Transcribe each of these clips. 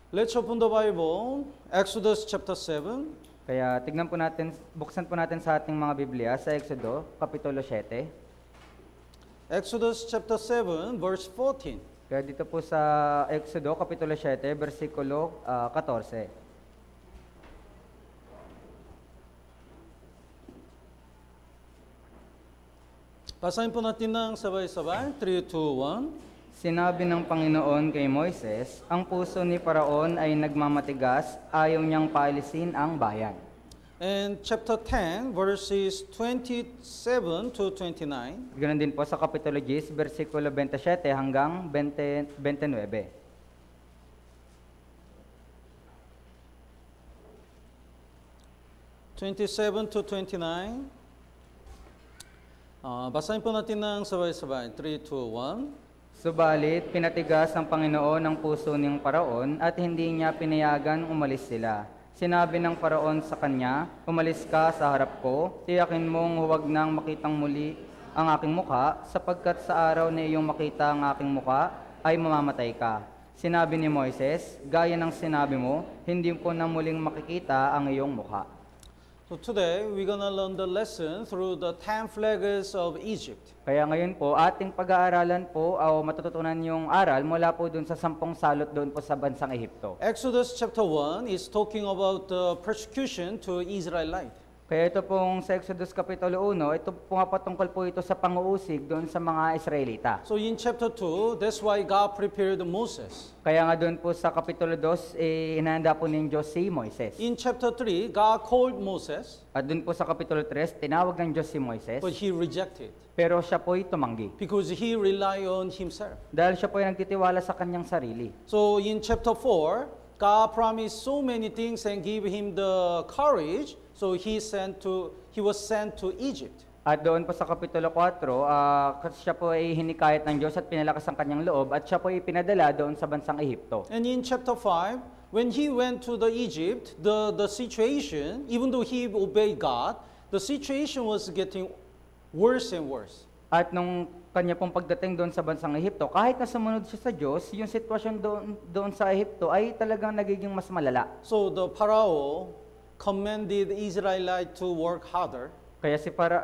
Let's open the Bible, Exodus chapter 7. Kaya tignan po natin, buksan po natin sa ating mga Biblia sa Exodo, Kapitulo 7. Exodus chapter 7, verse 14. Kaya dito po sa Exodo, Kapitulo 7, versikulo 14. Basahin po natin ng sabay-sabay, 3, 2, 1. Sinabi ng Panginoon kay Moises, ang puso ni Paraon ay nagmamatigas, ayaw niyang paalisin ang bayan. And chapter 10, verses 27 to 29. Ganoon din po sa Kapitulo 10, versikulo 27 hanggang 29. 27 to 29. Basahin po natin ng sabay-sabay, 3, 2, 1. Subalit, pinatigas ng Panginoon ang puso ng Paraon at hindi niya pinayagan umalis sila. Sinabi ng Paraon sa kanya, umalis ka sa harap ko, tiyakin mong huwag nang makitang muli ang aking mukha, sapagkat sa araw na iyong makita ang aking mukha, ay mamamatay ka. Sinabi ni Moises, gaya ng sinabi mo, hindi ko na muling makikita ang iyong mukha. So today, we're gonna learn the lesson through the 10 plagues of Egypt. Kaya ngayon po, ating pag-aaralan po o matututunan yung aral mula po dun sa 10 salot doon po sa bansang Ehipto. Exodus chapter 1 is talking about the persecution to Israelite. Kaya ito pong sa Exodus Kapitulo 1, ito pumapatungkol po ito sa pang-uusig doon sa mga Israelita. So in chapter 2, that's why God prepared Moses. Kaya nga doon po sa Kapitulo 2, hinahanda po ng Diyos si Moises. In chapter 3, God called Moses, At doon po sa Kapitulo 3, tinawag ng Diyos si Moises, but he rejected pero siya po'y tumanggi. because he relied on himself. Dahil siya po'y nagtitiwala sa kanyang sarili. So in chapter 4, God promised so many things and gave him the courage. So he was sent to Egypt. At doon po sa Kapitulo 4, siya po ay hinikayat ng Diyos at pinalakas ang kanyang loob at siya po ay pinadala doon sa bansang Ehipto. And in chapter 5, when he went to the Egypt, the situation, even though he obeyed God, the situation was getting worse and worse. At nung kanya pong pagdating doon sa bansang Ehipto, kahit na sumunod siya sa Diyos, yung sitwasyon doon sa Ehipto ay talagang nagiging mas malala. So the Pharaoh commanded Israelites to work harder. Kaya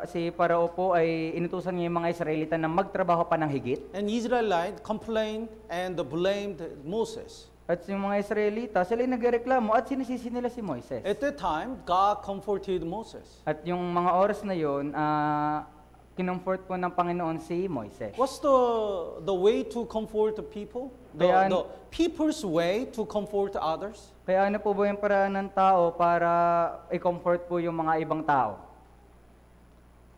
si Parao po ay inutusan niya yung mga Israelita na magtrabaho pa ng higit. And Israelites complained and blamed Moses. At yung mga Israelita, sila ay nagreklamo at sinisisi nila si Moises. At that time, God comforted Moses. At yung mga oras na yun, kinomfort po ng Panginoon si Moises. What's the way to comfort the people? The people's way to comfort others? Kaya ano po ba yung paraan ng tao para i-comfort po yung mga ibang tao?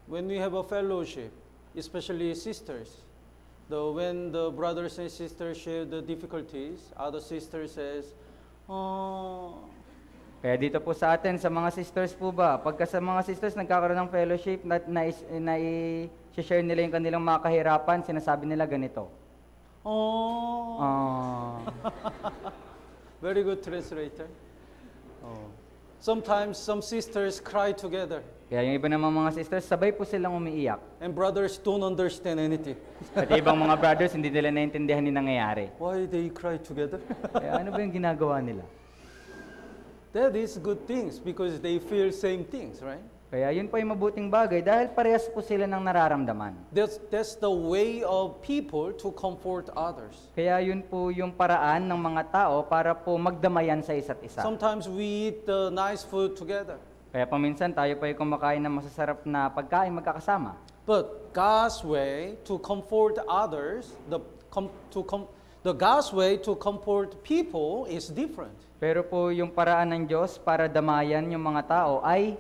When we have a fellowship, especially sisters, when the brothers and sisters share the difficulties, other sister says, "Oh." Kaya dito po sa atin, sa mga sisters po ba, pagka sa mga sisters nagkakaroon ng fellowship, i-share nila yung kanilang mga kahirapan, sinasabi nila ganito. Oh. Very good translator. Oh. Sometimes some sisters cry together. Kaya yung iba namang mga sisters, sabay po silang umiiyak. And brothers don't understand anything. At ibang mga brothers, hindi nila naintindihan yung nangyayari. Why they cry together? Kaya ano ba yung ginagawa nila? That is good things because they feel same things, right? Kaya yun po yung mabuting bagay dahil parehas po sila ng nararamdaman. That's the way of people to comfort others. Kaya yun po yung paraan ng mga tao para po magdamayan sa isa't isa. Sometimes we eat nice food together. Kaya paminsan tayo pa ay kumakain ng masasarap na pagkain magkakasama. But God's way to comfort others, the God's way to comfort people is different. Pero po yung paraan ng Diyos para damayan yung mga tao ay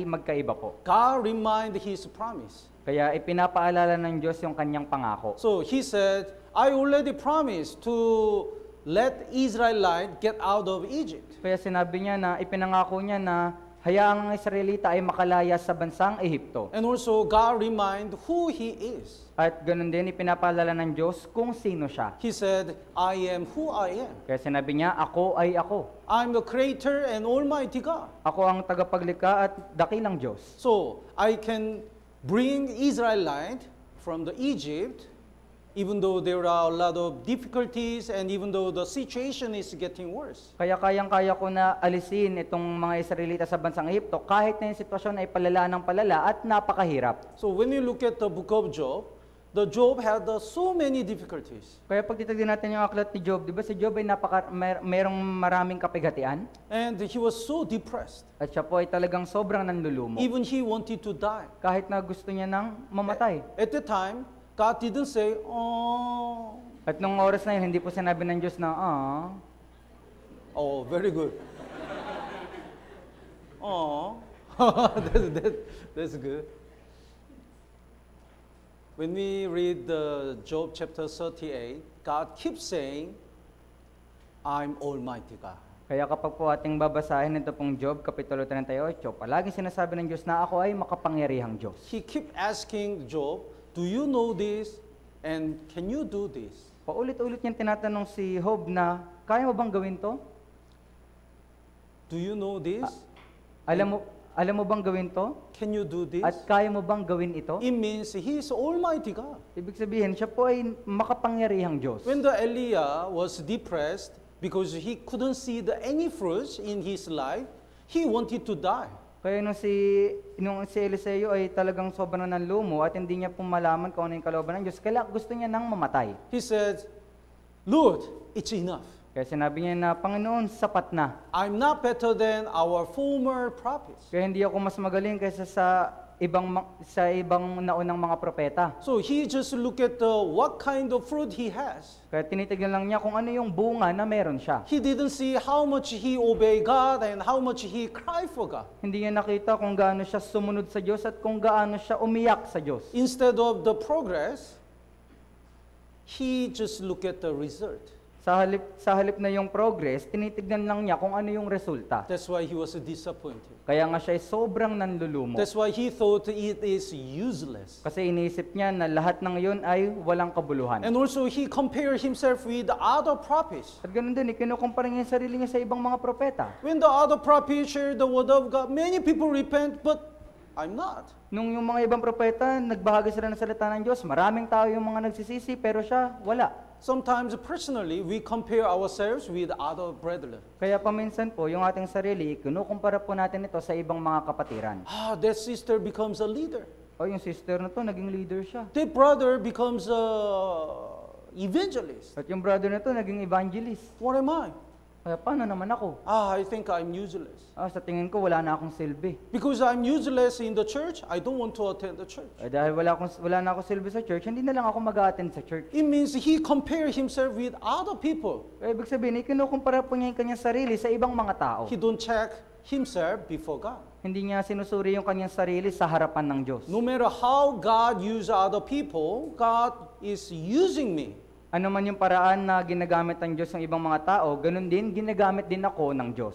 magkaiba po. God remind His promise. Kaya ipinapaalala ng Diyos yung kanyang pangako. So He said, I already promised to let Israelite get out of Egypt. Kaya sinabi niya na ipinangako niya na hayaang ang Israelita ay makalaya sa bansang Ehipto. And also God remind who He is. At ganun din ipinapaalala ng Diyos kung sino siya. He said, I am who I am. Kaya sinabi niya, ako ay ako. I'm the Creator and Almighty God. Ako ang tagapaglikha at dakilang Diyos. So I can bring Israelite from the Egypt even though there are a lot of difficulties and even though the situation is getting worse. Kaya kayang-kaya ko na alisin itong mga Israelita sa bansang Ehipto kahit na yung sitwasyon ay palala ng palala at napakahirap. So when you look at the book of Job, the Job had so many difficulties. Kaya pag titignan natin yung aklat ni Job, di ba si Job ay merong maraming kapighatian? And he was so depressed. At siya po ay talagang sobrang nanlulumo. Even he wanted to die. Kahit na gusto niya nang mamatay. At the time, God didn't say, oh. At nung oras na yun, hindi po sinabi ng Diyos na, Oh, very good. Oh, that's good. When we read the Job chapter 38, God keeps saying, I'm Almighty God. Kaya kapag po ating babasahin ito pong Job, Kapitulo 38, palaging sinasabi ng Diyos na ako ay makapangyarihang Diyos. He keep asking Job, do you know this? And can you do this? Paulit-ulit niyang tinatanong si Job na, kaya mo bang gawin to? Do you know this? Alam mo bang gawin to? Can you do this? At kaya mo bang gawin ito? It means He is Almighty God. Ibig sabihin, siya po ay makapangyarihang Diyos. When the Elijah was depressed because he couldn't see any fruits in his life, he wanted to die. Kaya nung si Eliseo ay talagang sobrang nanlumo at hindi niya po malaman kung ano yung kalooban ng Diyos, kaya gusto niya nang mamatay. He said, Lord, it's enough. Kaya sinabi niya na, Panginoon, sapat na. I'm not better than our former prophets. Kaya hindi ako mas magaling kaysa sa ibang naunang mga propeta. So he just look at what kind of fruit he has. Kaya tinitignan lang niya kung ano yung bunga na meron siya. He didn't see how much he obey God and how much he cry for God. Hindi niya nakita kung gaano siya sumunod sa Diyos at kung gaano siya umiyak sa Diyos. Instead of the progress, he just look at the result. Sa halip na yung progress, tinitignan lang niya kung ano yung resulta. That's why he was disappointed. Kaya nga siya ay sobrang nanlulumo. That's why he thought it is useless. Kasi iniisip niya na lahat ng yun ay walang kabuluhan. And also he compared himself with other prophets. At ganun din, kinukumpara niya yung sarili niya sa ibang mga propeta. When the other prophets share the word of God, many people repent, but I'm not. Nung yung mga ibang propeta, nagbahagi sila ng salita ng Diyos, maraming tao yung mga nagsisisi, pero siya, wala. Sometimes personally, we compare ourselves with other brethren. Kaya paminsan po, yung ating sarili, kinukumpara po natin ito sa ibang mga kapatiran. That sister becomes a leader. O yung sister na to, naging leader siya. That brother becomes a evangelist. At yung brother na to, naging evangelist. What am I? Kaya paano naman ako? I think I'm useless. Sa tingin ko, wala na akong silbi. Because I'm useless in the church, I don't want to attend the church. Dahil wala na akong silbi sa church, hindi na lang ako mag-a-attend sa church. It means he compares himself with other people. Kaya ibig sabihin, kinukumpara po niya yung kanyang sarili sa ibang mga tao. He don't check himself before God. Hindi niya sinusuri yung kanyang sarili sa harapan ng Diyos. No matter how God uses other people, God is using me. Ano man yung paraan na ginagamit ng Diyos ng ibang mga tao, ganun din, ginagamit din ako ng Diyos.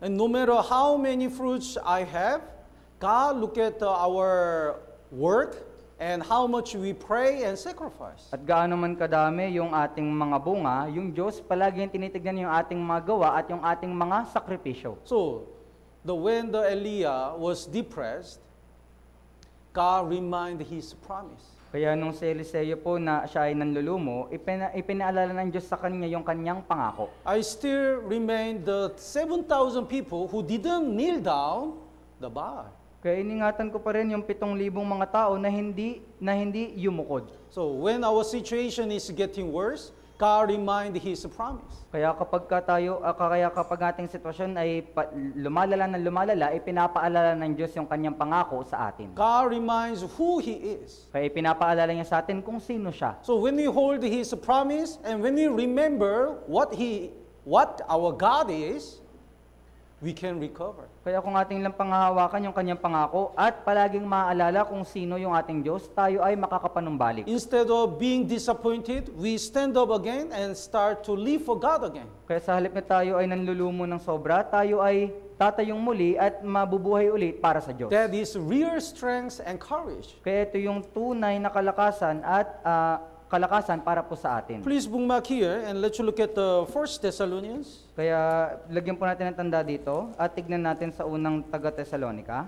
And no matter how many fruits I have, God look at our work and how much we pray and sacrifice. At gaano man kadami yung ating mga bunga, yung Diyos palagi yung tinitignan yung ating mga gawa at yung ating mga sakripisyo. So, when the Elijah was depressed, God reminded His promise. Kaya nung si Eliseo po na siya ay nanlulumo, ipinaalala ng Diyos sa kanya yung kanyang pangako. I still remain the 7,000 people who didn't kneel down the Baal. Kaya iningatan ko pa rin yung 7,000 mga tao na hindi yumukod. So when our situation is getting worse, God remind His promise. Kaya kapag ating sitwasyon ay lumalala, ipinapaalala ng Diyos yung kanyang pangako sa atin. God reminds who He is. Kaya ipinapaalala niya sa atin kung sino siya. So when we hold His promise and when we remember what our God is, we can recover. Kaya kung ating lang panghahawakan yung kanyang pangako at palaging maaalala kung sino yung ating Diyos, tayo ay makakapanumbalik. Instead of being disappointed, we stand up again and start to live for God again. Kaya sa halip na tayo ay nanlulumo ng sobra, tayo ay tatayong muli at mabubuhay ulit para sa Diyos. That is real strength and courage. Kaya ito yung tunay na kalakasan at kalakasan para po sa atin. Please bookmark here and let's look at the 1 Thessalonians. Kaya lagyan po natin ng tanda dito at tignan natin sa unang taga-Tesalonica.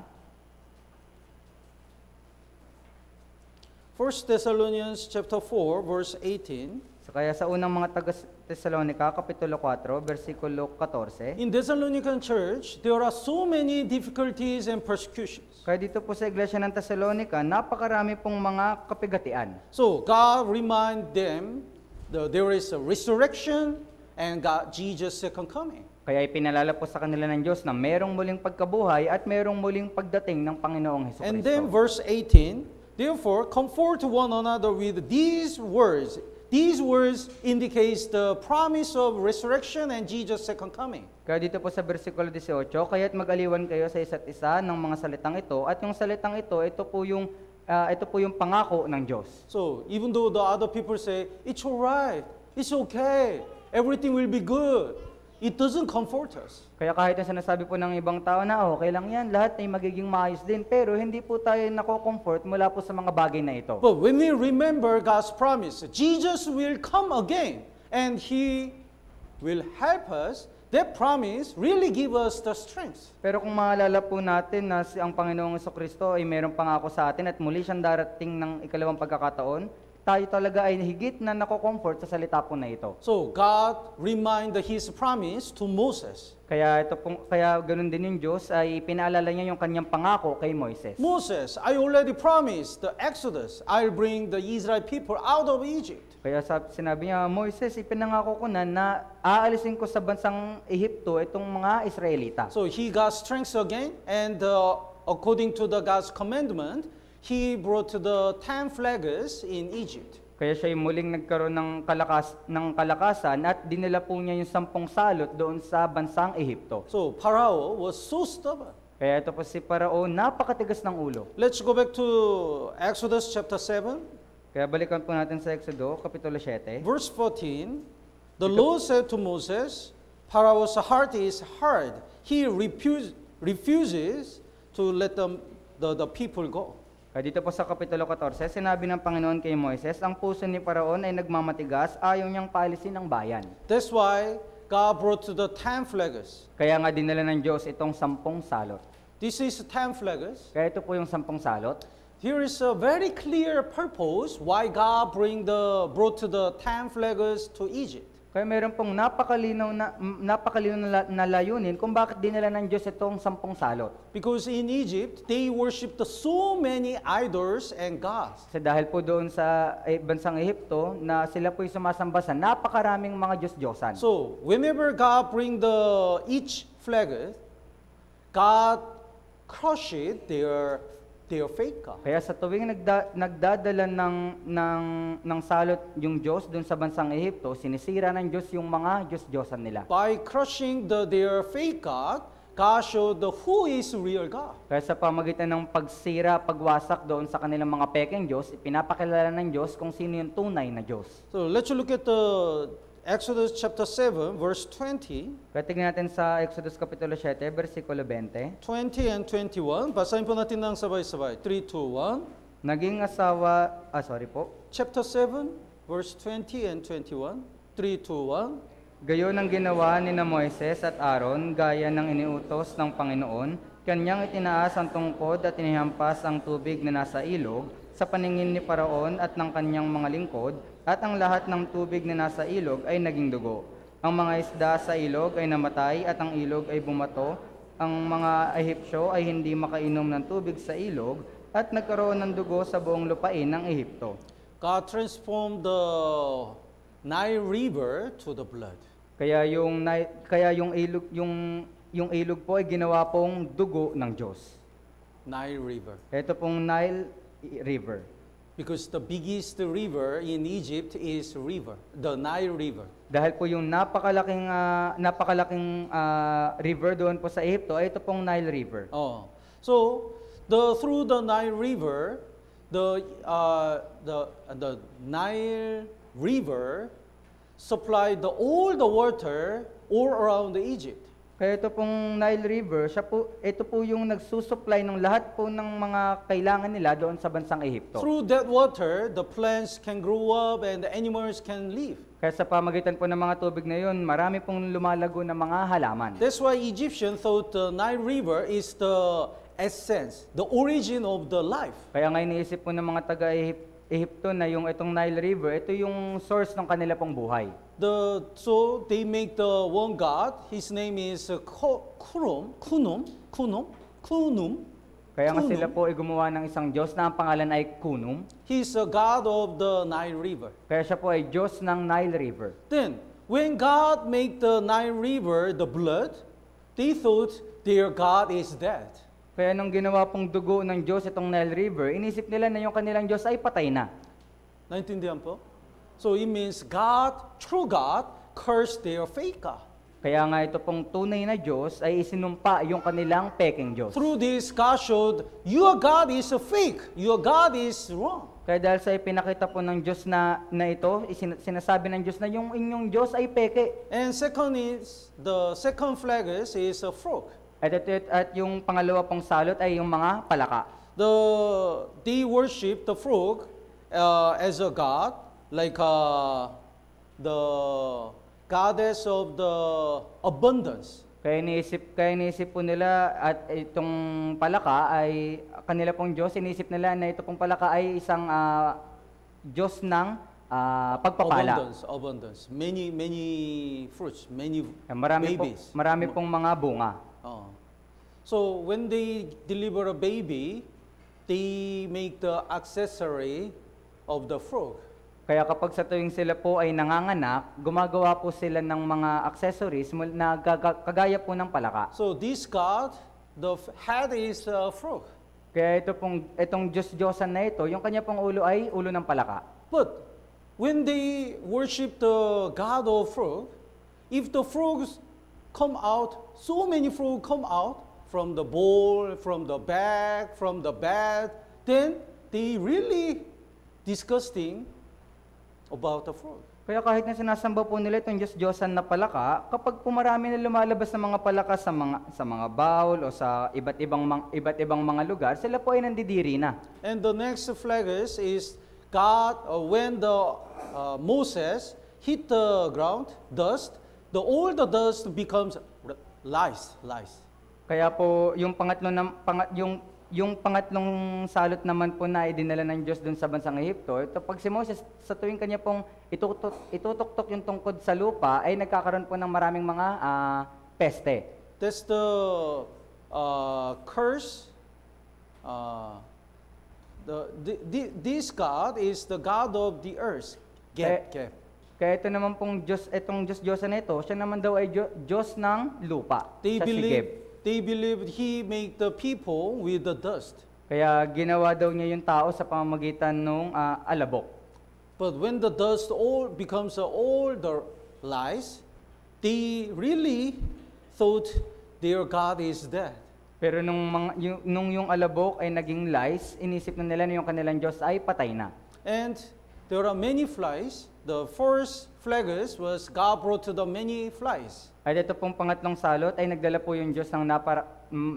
1 1 Thessalonians chapter 4, verse 18. So kaya sa unang mga taga-Tesalonica, Kapitulo 4, versikulo 14, In Thessalonican church, there are so many difficulties and persecutions. kaya dito po sa Iglesia ng Tesalonica, napakarami pong mga kapigatian. So God remind them that there is a resurrection and Jesus' second coming. Kaya ipinalala po sa kanila ng Diyos na merong muling pagkabuhay at merong muling pagdating ng Panginoong Hesus And then Kristo. verse 18, therefore comfort one another with these words. These words indicates the promise of resurrection and Jesus' second coming. Kaya dito po sa versikulo 18, kaya't mag-aliwan kayo sa isa't isa ng mga salitang ito, at yung salitang ito po yung pangako ng Diyos. So even though the other people say, it's all right, it's okay, everything will be good, it doesn't comfort us. Kaya kahit yung sinasabi po ng ibang tao na okay lang yan, lahat ay magiging maayos din, pero hindi po tayo nako-comfort mula po sa mga bagay na ito. But when we remember God's promise, Jesus will come again and He will help us, that promise really give us the strength. Pero kung maalala po natin na ang Panginoong Jesucristo ay mayroong pangako sa atin at muli siyang darating ng ikalawang pagkakataon, tayo talaga ay higit na nako-comfort sa salita po na ito. So God reminded His promise to Moses. Kaya ganoon din yung Diyos ay pinaalala niya yung kanyang pangako kay Moises. Moses, I already promised the Exodus. I'll bring the Israel people out of Egypt. Kaya sinabi niya, Moises, ipinangako ko na aalisin ko sa bansang Ehipto itong mga Israelita. So he got strength again, and according to the God's commandment, he brought the 10 plagues in Egypt. Kaya siya yung muling nagkaroon ng kalakasan at dinala po niya yung 10 salot doon sa bansang Ehipto. So Pharaoh was so stubborn. Kaya ito po si Parao, napakatigas ng ulo. Let's go back to Exodus chapter 7, Kaya balikan po natin sa Exodo, Kapitulo 7. verse 14. The Lord said to Moses, Pharaoh's heart is hard. He refuses to let the people go. Kaya dito po sa Kapitulo 14, sinabi ng Panginoon kay Moises, ang puso ni Paraon ay nagmamatigas, ayaw niyang paalisin ang bayan. That's why God brought to the 10 plagues. Kaya nga dinala ng Diyos itong 10 salot. This is 10 plagues. Kaya ito po yung 10 salot. Here is a very clear purpose why God brought to the 10 plagues to Egypt. Kaya meron pong napakalinaw na layunin kung bakit dinala ng Diyos itong 10 salot. Because in Egypt, they worshipped so many idols and gods. Kasi dahil po doon sa bansang Ehipto, na sila po yung sumasamba sa napakaraming mga Diyos-Diyosan. So, whenever God bring each plague, God crushed their fake God. Kaya sa tuwing nagdadala ng salot yung Diyos doon sa bansang Ehipto, sinisira ng Diyos yung mga Diyos-Diyosan nila. By crushing their fake God, God showed who is real God. Kaya sa pamagitan ng pagsira, pagwasak doon sa kanilang mga pekeng Diyos, ipinapakilala ng Diyos kung sino yung tunay na Diyos. So let's look at the Exodus chapter 7, verse 20. Kaya tingnan natin sa Exodus Kapitulo 7, versikulo 20. 20 and 21. Basahin po natin ng sabay-sabay. 3, 2, 1. Naging asawa, Chapter 7, verse 20 and 21. 3, 2, 1. Gayon ang ginawa ni na Moises at Aaron, gaya ng iniutos ng Panginoon, kanyang itinaas ang tungkod at inihampas ang tubig na nasa ilog sa paningin ni Paraon at ng kanyang mga lingkod, at ang lahat ng tubig na nasa ilog ay naging dugo. Ang mga isda sa ilog ay namatay at ang ilog ay bumato. Ang mga Ehipsyo ay hindi makainom ng tubig sa ilog at nagkaroon ng dugo sa buong lupain ng Ehipto. God transformed the Nile River to the blood. Kaya yung ilog po ay ginawa pong dugo ng Diyos. Nile River. Ito pong Nile River. Because the biggest river in Egypt is the Nile River. Dahil po yung napakalaking river doon po sa Ehipto ay ito pong Nile River. Oh. So, through the Nile River, the Nile River supplied all the water all around Egypt. Kaya ito pong Nile River, ito po yung nagsusupply ng lahat po ng mga kailangan nila doon sa bansang Ehipto. Through that water, the plants can grow up and the animals can live. Kaya sa pamagitan po ng mga tubig na yun, marami pong lumalago na mga halaman. That's why Egyptians thought the Nile River is the essence, the origin of the life. Kaya nga iniisip po ng mga Ehipto na yung itong Nile River, ito yung source ng kanila pong buhay. So they make the one god. His name is Kunum. Kaya nga Kunum. sila po ay gumawa ng isang Diyos na ang pangalan ay Kunum. He's a god of the Nile River. Kaya siya po ay Diyos ng Nile River. Then, when God made the Nile River the blood, they thought their God is dead. Kaya nung ginawa pong dugo ng Diyos itong Nile River, inisip nila na yung kanilang Diyos ay patay na. Naintindihan po? So it means God, true God, cursed their fake God. Kaya nga ito pong tunay na Diyos ay isinumpa yung kanilang peking Diyos. Through this, God showed, your God is a fake. Your God is wrong. Kaya dahil sa ipinakita po ng Diyos na ito, sinasabi ng Diyos na yung inyong Diyos ay peke. And the second flag is a frog. At yung pangalawa pong salot ay yung mga palaka. They worship the frog as a god, like the goddess of the abundance. Kaya iniisip po nila at itong palaka ay kanila pong Diyos, iniisip nila na ito pong palaka ay isang Diyos ng pagpapala. Abundance. Many fruits, many babies. Marami pong mga bunga. So when they deliver a baby, they make the accessory of the frog. Kaya kapag sa tuwing sila po ay nanganganak, gumagawa po sila ng mga accessories na kagaya po ng palaka. So this god, the head is a frog. Kaya itong Diyos-Diyosan na ito, yung kanya pong ulo ay ulo ng palaka. But when they worship the god of frog, if the frogs come out, so many frogs come out from the bowl, from the bag, from the bed, then they really disgusting about the frog. Kaya kahit na sinasamba po nila itong Diyos-Diyosan na palaka, kapag pumarami na lumalabas na mga palaka sa mga bowl o sa iba't ibang mga lugar, sila po ay nandidiri na. And the next flag is God, when the Moses hit the ground, dust, all the dust becomes lice. Kaya po yung pangatlong salot naman po na idinala ng Diyos doon sa bansang Ehipto, ito pag si Moses sa tuwing kanya pong itutuktok yung tungkod sa lupa ay nagkakaroon po ng maraming mga peste. That's the curse. This God is the God of the earth. Geb. Kaya ito naman pong Diyos, itong Diyos-Diyosan na ito, siya naman daw ay Diyos ng lupa. They believe He make the people with the dust. Kaya ginawa daw niya yung tao sa pamamagitan ng alabok. But when the dust all becomes all the lies, they really thought their God is dead. Pero nung yung alabok ay naging lies, inisip na nila na yung kanilang Diyos ay patay na. And there are many flies. The first flags was God brought to the many flies. At ito pong pangatlong salot ay nagdala po yung Diyos ng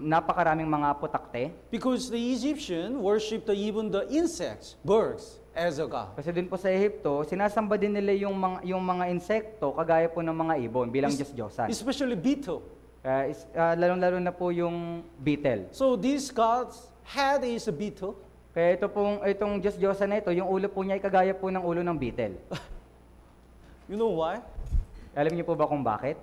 napakaraming mga putakte. Because the Egyptian worshipped even the insects, birds, as a god. Kasi dun po sa Ehipto, sinasamba din nila yung mga insekto kagaya po ng mga ibon bilang Diyos-Diyosan. Especially beetle. Lalong-lalo na po yung beetle. So this god's head is a beetle. Kaya itong Diyos-Diyosan na ito, yung ulo po niya ay kagaya po ng ulo ng beetle. You know why? Alam niyo po ba kung bakit?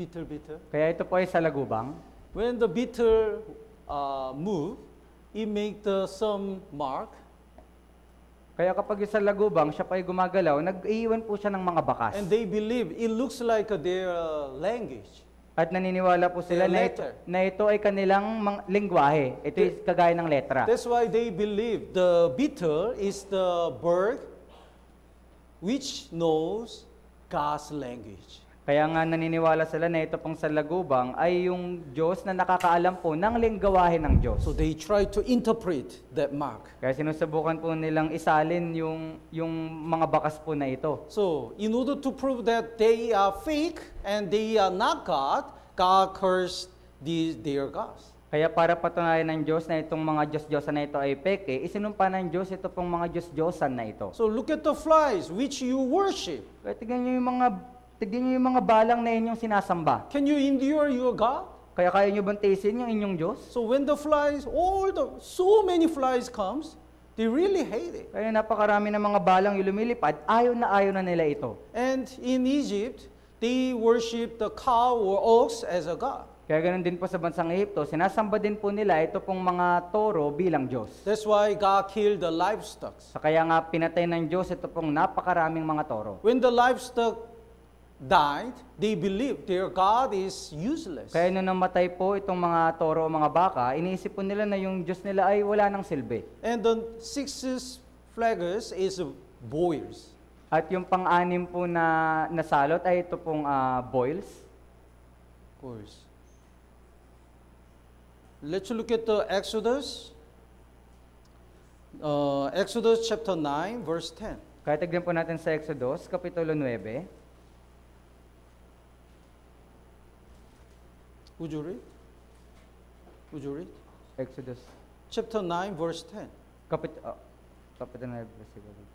Beetle. Kaya ito po ay salagubang. When the beetle move, it make some mark. Kaya kapag yung salagubang, siya pa ay gumagalaw, nag-iiwan po siya ng mga bakas. And they believe it looks like their language. At naniniwala po sila na ito ay kanilang lengguwahe. Ito ay kagaya ng letra. That's why they believe the beetle is the bird which knows God's language. Kaya nga naniniwala sila na ito pong salagubang ay yung Diyos na nakakaalam po ng lengguwahe ng Diyos. So they try to interpret that mark. Kaya sinusubukan po nilang isalin yung mga bakas po na ito. So in order to prove that they are fake and they are not God, God cursed their gods. Kaya para patunayan ng Diyos na itong mga Diyos-Diyosan na ito ay peke, isinumpa ng Diyos ito pong mga Diyos-Diyosan na ito. So look at the flies which you worship. Kaya tignan nyo yung tignan niyo yung mga balang na inyong sinasamba. Can you endure your God? Kaya kaya niyo bang tiisin yung inyong Diyos? So when the flies, so many flies comes, they really hate it. Kaya napakarami ng mga balang yung lumilipad, ayaw na nila ito. And in Egypt, they worship the cow or ox as a god. Kaya ganun din po sa bansang Ehipto, sinasamba din po nila ito pong mga toro bilang Diyos. That's why God killed the livestock. Kaya nga pinatay ng Diyos ito pong napakaraming mga toro. When the livestock died, they believed their God is useless. Kaya nung namatay po itong mga toro o mga baka, iniisip po nila na yung Diyos nila ay wala ng silbi. And the sixth flagus is boils. At yung pang-anim po na salot ay ito pong boils. Boils. Let's look at the Exodus. Exodus chapter 9, verse 10. Kaya tignan po natin sa Exodus, Kapitulo 9. Would you read? Would you read? Exodus. Chapter 9, verse 10. Kapitulo 9, versikulo 10.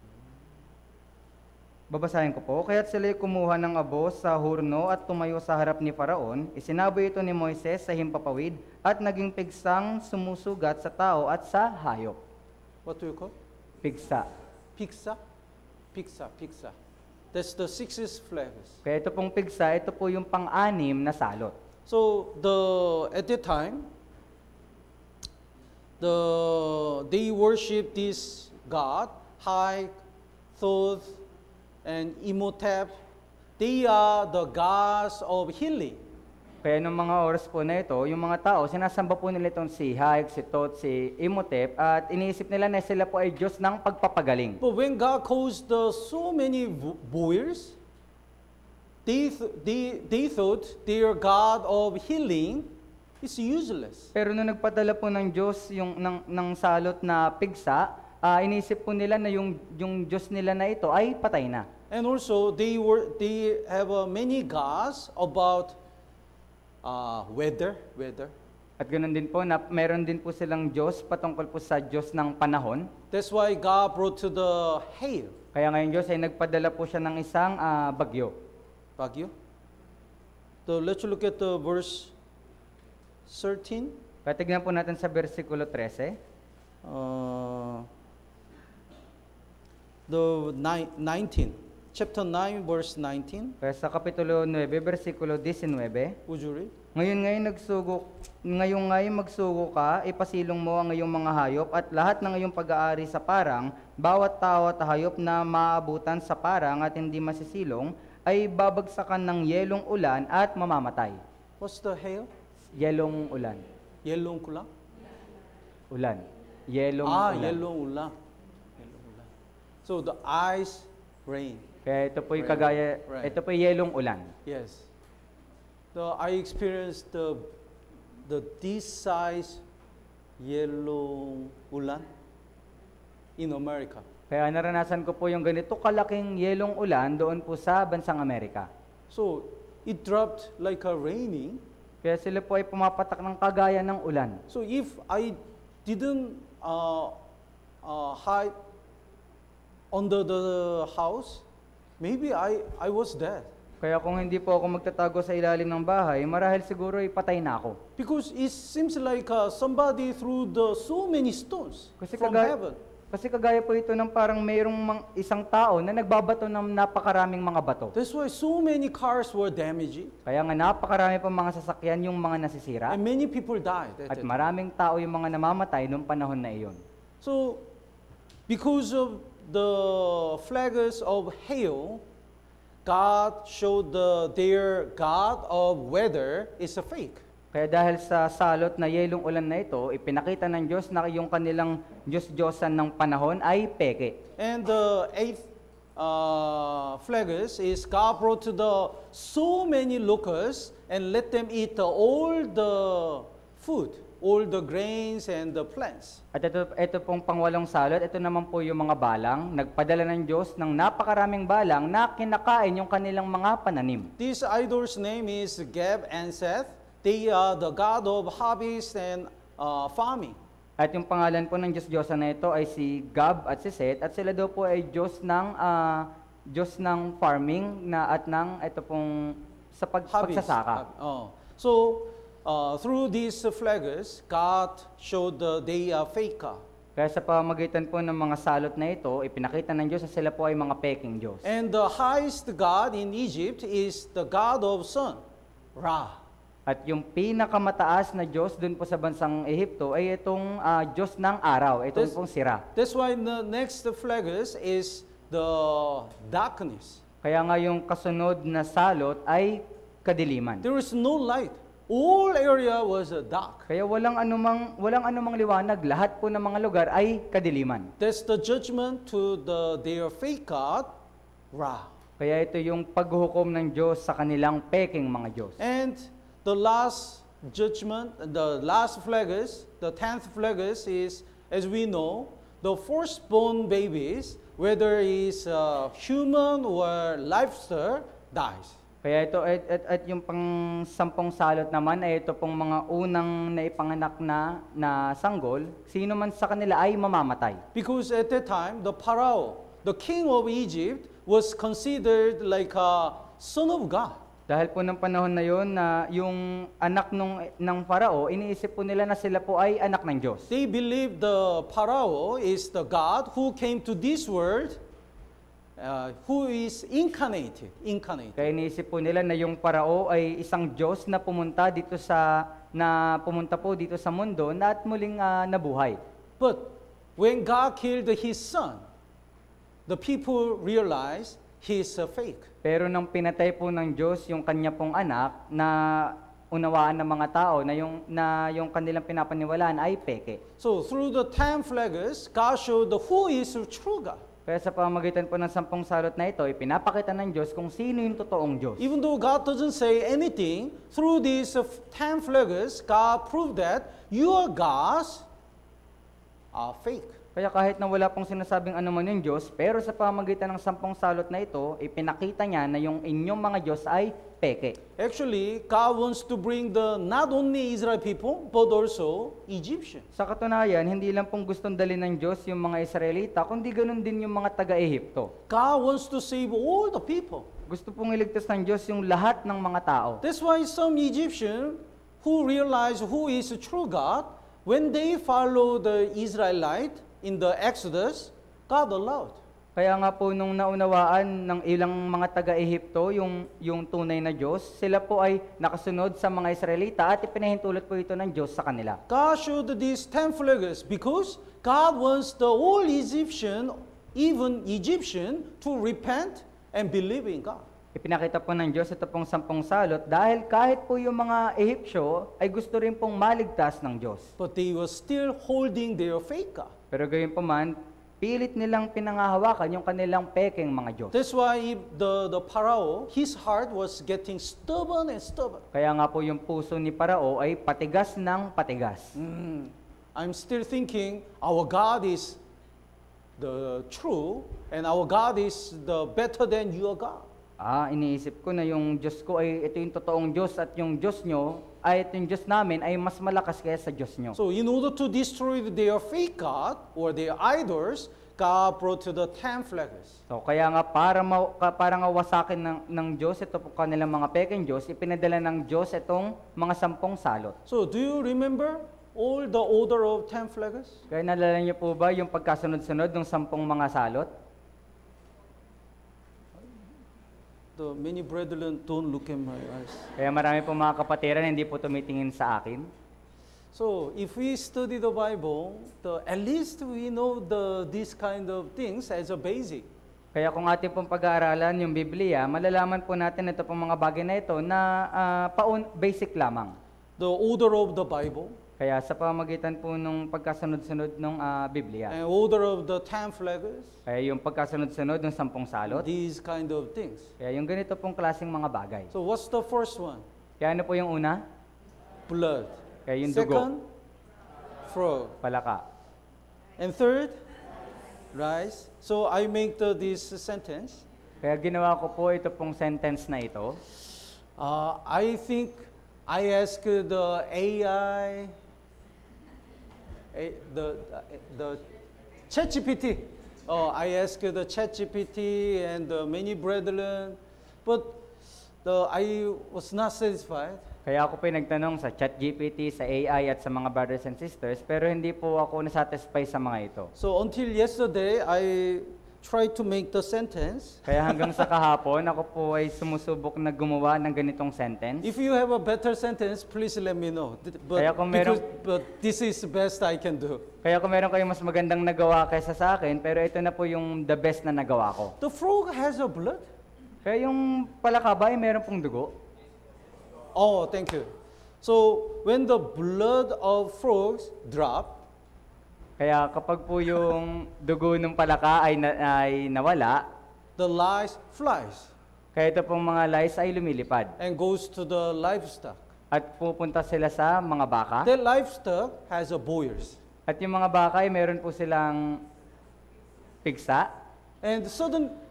Babasahin ko po. Kaya't sila'y kumuha ng abo sa hurno at tumayo sa harap ni Faraon. Isinaboy ito ni Moises sa himpapawid at naging pigsang sumusugat sa tao at sa hayop. What do you call? Pigsa. Pigsa? Pigsa. That's the sixth flagus. Kaya ito pong pigsa, ito po yung pang-anim na salot. So at that time, they worship this god, High, Thoth, and Imhotep. They are the gods of healing. Kaya nung mga oras po na ito, yung mga tao, sinasamba po nila itong si Haik, si Thoth, si Imhotep, at iniisip nila na sila po ay Diyos ng pagpapagaling. But when God caused so many boils, they thought their God of healing is useless. Pero nung nagpadala po ng Diyos ng salot na pigsa, inisip po nila na yung Diyos nila na ito ay patay na. And also they have many gods about weather. At ganoon din po na meron din po silang Diyos patungkol po sa Diyos ng panahon. That's why God brought to the hail. Kaya ngayon Diyos ay nagpadala po siya ng isang bagyo. Bagyo. So let's look at the verse 13. Kaya tignan po natin sa versikulo 13. The 19. Chapter 9, verse 19. Kaya sa Kapitulo 9, versikulo 19. Would you read? Ngayon magsugo ka, ipasilong mo ang iyong mga hayop at lahat ng iyong pag-aari sa parang, bawat tao at hayop na maabutan sa parang at hindi masisilong, ay babagsakan ng yelong ulan at mamamatay. What's the hail? Yelong ulan. Yelong kulang? Ulan. Yelong ulan. Yelong ulan. So the ice rain. Kaya ito po'y Rain. ito po'y yelong ulan. Yes. I experienced this size yellow ulan in America. Kaya naranasan ko po yung ganito kalaking yelong ulan doon po sa bansang Amerika. So it dropped like a raining. Kaya sila po ay pumapatak ng kagaya ng ulan. So if I didn't hide under the house, maybe I was dead. Kaya kung hindi po ako magtatago sa ilalim ng bahay, marahil siguro ay patay na ako. Because it seems like somebody threw so many stones from heaven. Kasi kagaya po ito ng parang mayroong isang tao na nagbabato ng napakaraming mga bato. That's why so many cars were damaged. Kaya nga napakarami pa mga sasakyan yung mga nasisira. And many people died. At maraming tao yung mga namamatay noong panahon na iyon. So, because of the flags of hail, God showed their God of weather is a fake. Kaya dahil sa salot na yelong ulan na ito, ipinakita ng Diyos na yung kanilang Diyos-Diyosan ng panahon ay peke. And the eighth flags is God brought to so many locusts and let them eat all the food, all the grains and the plants. At ito pong pangwalong salot, ito naman po yung mga balang. Nagpadala ng Diyos ng napakaraming balang na kinakain yung kanilang mga pananim. This idol's name is Geb and Seth. They are the god of harvest and farming. At yung pangalan po ng Diyos-Diyosa na ito ay si Gab at si Seth, at sila daw po ay Diyos ng Diyos ng farming na at ng ito pong sa Hobbies. pagsasaka. So, through these flags, God showed they are fake God. Kaya sa pamamagitan po ng mga salot na ito, ipinakita ng Diyos na sila po ay mga peking Diyos. And the highest God in Egypt is the God of sun, Ra. At yung pinakamataas na Diyos dun po sa bansang Ehipto ay itong Diyos ng araw, itong pong Sira. That's why the next flag is the darkness. Kaya nga yung kasunod na salot ay kadiliman. There is no light. All area was dark. Kaya walang anumang liwanag, lahat po ng mga lugar ay kadiliman. That's the judgment to their fake God, Ra. Kaya ito yung paghuhukom ng Diyos sa kanilang peking mga Diyos. And the last judgment, the last flag the 10th flag is, as we know, the firstborn babies, whether it's human or livestock, dies. Kaya ito at yung pang 10 salot naman ay ito pong mga unang naipanganak na sanggol, sino man sa kanila ay mamamatay. Because at that time, the Pharaoh, the king of Egypt, was considered like a son of God. Dahil po ng panahon na yon na yung anak ng Parao, iniisip po nila na sila po ay anak ng Diyos. They believe the Pharaoh is the God who came to this world, who is incarnated. Kaya iniisip po nila na yung Parao ay isang Diyos na pumunta po dito sa mundo na at muling nabuhay. But when God killed his son, the people realized he's a fake. Pero nang pinatay po ng Diyos yung kanya pong anak, na unawaan ng mga tao na yung kanilang pinapaniwalaan ay peke. So through the 10 flags, God showed who is the true God. Kaya sa pamamagitan po ng 10 salot na ito, ipinapakita ng Diyos kung sino yung totoong Diyos. Even though God doesn't say anything, through these 10 flags, God proved that your gods are fake. Kaya kahit na wala pong sinasabing anuman yung Diyos, pero sa pamamagitan ng 10 salot na ito, ipinakita niya na yung inyong mga Diyos ay peke. Actually, God wants to bring not only Israel people, but also Egyptians. Sa katunayan, hindi lang pong gustong dalhin ng Diyos yung mga Israelita, kundi ganun din yung mga taga-Ehipto. God wants to save all the people. Gusto pong iligtas ng Diyos yung lahat ng mga tao. That's why some Egyptians who realize who is the true God, when they follow the Israelite in the Exodus, God allowed. Kaya nga po nung naunawaan ng ilang mga taga-Ehipto yung tunay na Diyos, sila po ay nakasunod sa mga Israelita at ipinahintulot po ito ng Diyos sa kanila. God showed these 10 flags because God wants the whole Egyptian, even Egyptian, to repent and believe in God. Ipinakita po ng Diyos ito pong 10 salot dahil kahit po yung mga Ehipsyo ay gusto rin pong maligtas ng Diyos. But they were still holding their fake God. Pero gayon pa man, pilit nilang pinangahawakan yung kanilang pekeng mga Diyos. That's why the Pharaoh, his heart was getting stubborn and stubborn. Kaya nga po yung puso ni Parao ay patigas ng patigas. I'm still thinking our God is the true and our God is the better than your God. Iniisip ko na yung Diyos ko ay ito yung totoong Diyos at yung Diyos nyo ay ito yung Diyos namin ay mas malakas kaya sa Diyos nyo. So in order to destroy their fake God or their idols, God brought to the 10 flags. So kaya nga para nga wasakin ng Diyos ito po kanilang mga pekeng Diyos, ipinadala ng Diyos itong mga 10 salot. So do you remember all the order of 10 flags? Kaya naalala niyo po ba yung pagkasunod-sunod ng 10 mga salot? The many brethren don't look at my eyes. Kaya marami po mga kapatiran hindi po tumitingin sa akin. So if we study the Bible, at least we know these kind of things as a basic. Kaya kung ating pong pag-aaralan yung Biblia, malalaman po natin ito pong mga bagay na ito na basic lamang. The order of the Bible. Kaya sa pamamagitan po nung pagkasunod-sunod ng Biblia. And order of the 10 flags. Kaya yung pagkasunod-sunod ng 10 salot. These kind of things. Kaya yung ganito pong klaseng mga bagay. So what's the first one? Kaya ano po yung una? Blood. Kaya yung dugo. Second, frog. Palaka. And third, rice. So I make this sentence. Kaya ginawa ko po ito pong sentence na ito. I think I ask the AI, the ChatGPT. I asked the ChatGPT and many brethren, but I was not satisfied. Kaya ako po nagtanong sa ChatGPT, sa AI at sa mga brothers and sisters, pero hindi po ako nasatisfy sa mga ito. So until yesterday, I tried to make the sentence. Kaya hanggang sa kahapon, ako po ay sumusubok na gumawa ng ganitong sentence. If you have a better sentence, please let me know. Kaya kung meron- But this is the best I can do. Kaya kung meron kayong mas magandang nagawa kaysa sa akin, pero ito na po yung the best na nagawa ko. The frog has a blood? Kaya yung palaka ba ay meron pong dugo? Oh, thank you. So when the blood of frogs drop, Kaya kapag po yung dugo ng palaka ay nawala, the lice flies kaya ito pong mga lice ay lumilipad. and goes to the livestock. At pupunta sila sa mga baka. That livestock has a boils. At yung mga baka ay meron po silang pigsa. And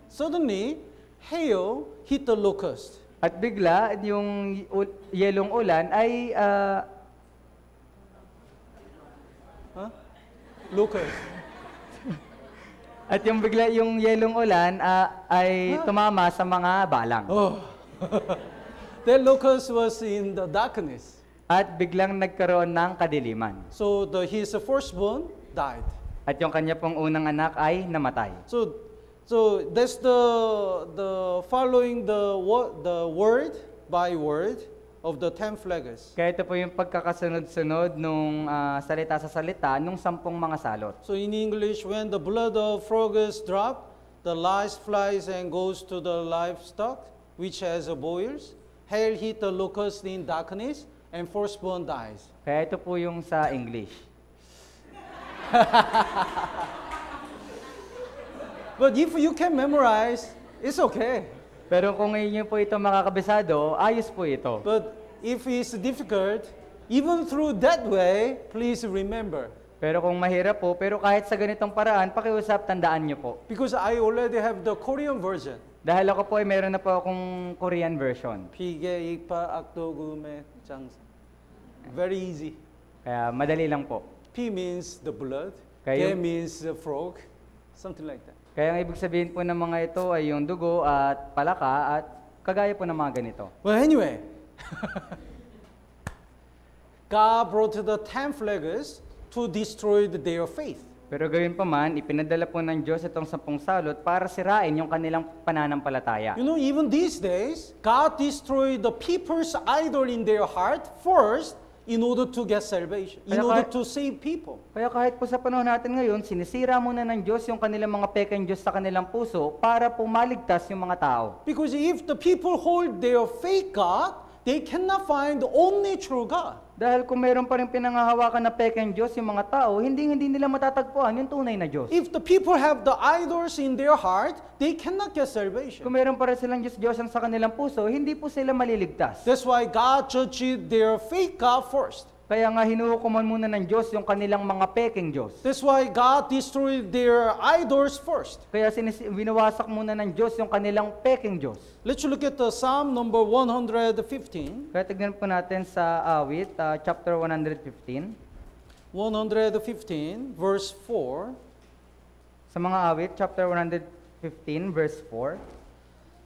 suddenly, hail hit the locust. At bigla, yung yelong ulan ay Locust. at yung bigla yung yelong ulan ay tumama sa mga balang. Oh. That locust was in the darkness. At biglang nagkaroon ng kadiliman. So his firstborn died. At yung kanya pong unang anak ay namatay. So that's the following the word by word of the 10 plagues. Kaya ito po yung pagkakasunod-sunod nung salita sa salita nung 10 mga salot. So in English, when the blood of frogs drop, the lice flies and goes to the livestock, which has boils. Hail hit the locust in darkness, and firstborn dies. Kaya ito po yung sa English. But if you can memorize, it's okay. Pero kung ngayon po ito makakabisado, ayos po ito. But if it's difficult, even through that way, please remember. Pero kung mahirap po, pero kahit sa ganitong paraan, pakiusap, tandaan nyo po. Because I already have the Korean version. Dahil ako po ay meron na po akong Korean version. 피게 이파 악도 구매 장사. Very easy. Kaya madali lang po. P means the blood. Kayo- K means the frog. Something like that. Kaya ang ibig sabihin po ng mga ito ay yung dugo at palaka at kagaya po ng mga ganito. Well, anyway, God brought the 10 plagues to destroy their faith. Pero gawin pa man, ipinadala po ng Diyos itong 10 salot para sirain yung kanilang pananampalataya. You know, even these days, God destroyed the people's idol in their heart first in order to get salvation, in Kaya order kahit- to save people. Kaya kahit po sa panahon natin ngayon, sinisira muna ng Diyos yung kanilang mga pekeng Diyos sa kanilang puso para pumaligtas yung mga tao. Because if the people hold their fake God, they cannot find the only true God. Dahil kung mayroon pa rin pinangahawakan na pekeng Diyos yung mga tao, hindi nila matatagpuan yung tunay na Diyos. If the people have the idols in their heart, they cannot get salvation. Kung mayroon pa rin silang Diyos sa kanilang puso, hindi po sila maliligtas. That's why God judged their fake God first. Kaya nga hinuhukuman muna ng Diyos yung kanilang mga pekeng Diyos. That's why God destroyed their idols first. Kaya winawasak muna ng Diyos yung kanilang pekeng Diyos. Let's look at the Psalm number 115. Kaya tignan po natin sa awit, chapter 115. 115, verse 4. Sa mga awit, chapter 115, verse 4.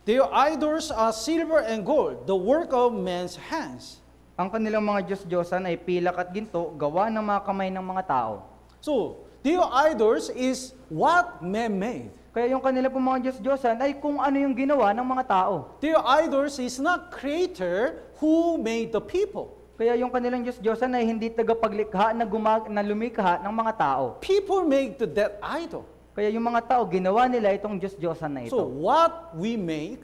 Their idols are silver and gold, the work of man's hands. Ang kanilang mga Diyos-Diyosan ay pilak at ginto, gawa ng mga kamay ng mga tao. So, their idols is what man made. Kaya yung kanila po mga Diyos-Diyosan ay kung ano yung ginawa ng mga tao. Their idols is not creator who made the people. Kaya yung kanilang Diyos-Diyosan ay hindi tagapaglikha na lumikha ng mga tao. People make that idol. Kaya yung mga tao, ginawa nila itong Diyos-Diyosan na ito. So, what we make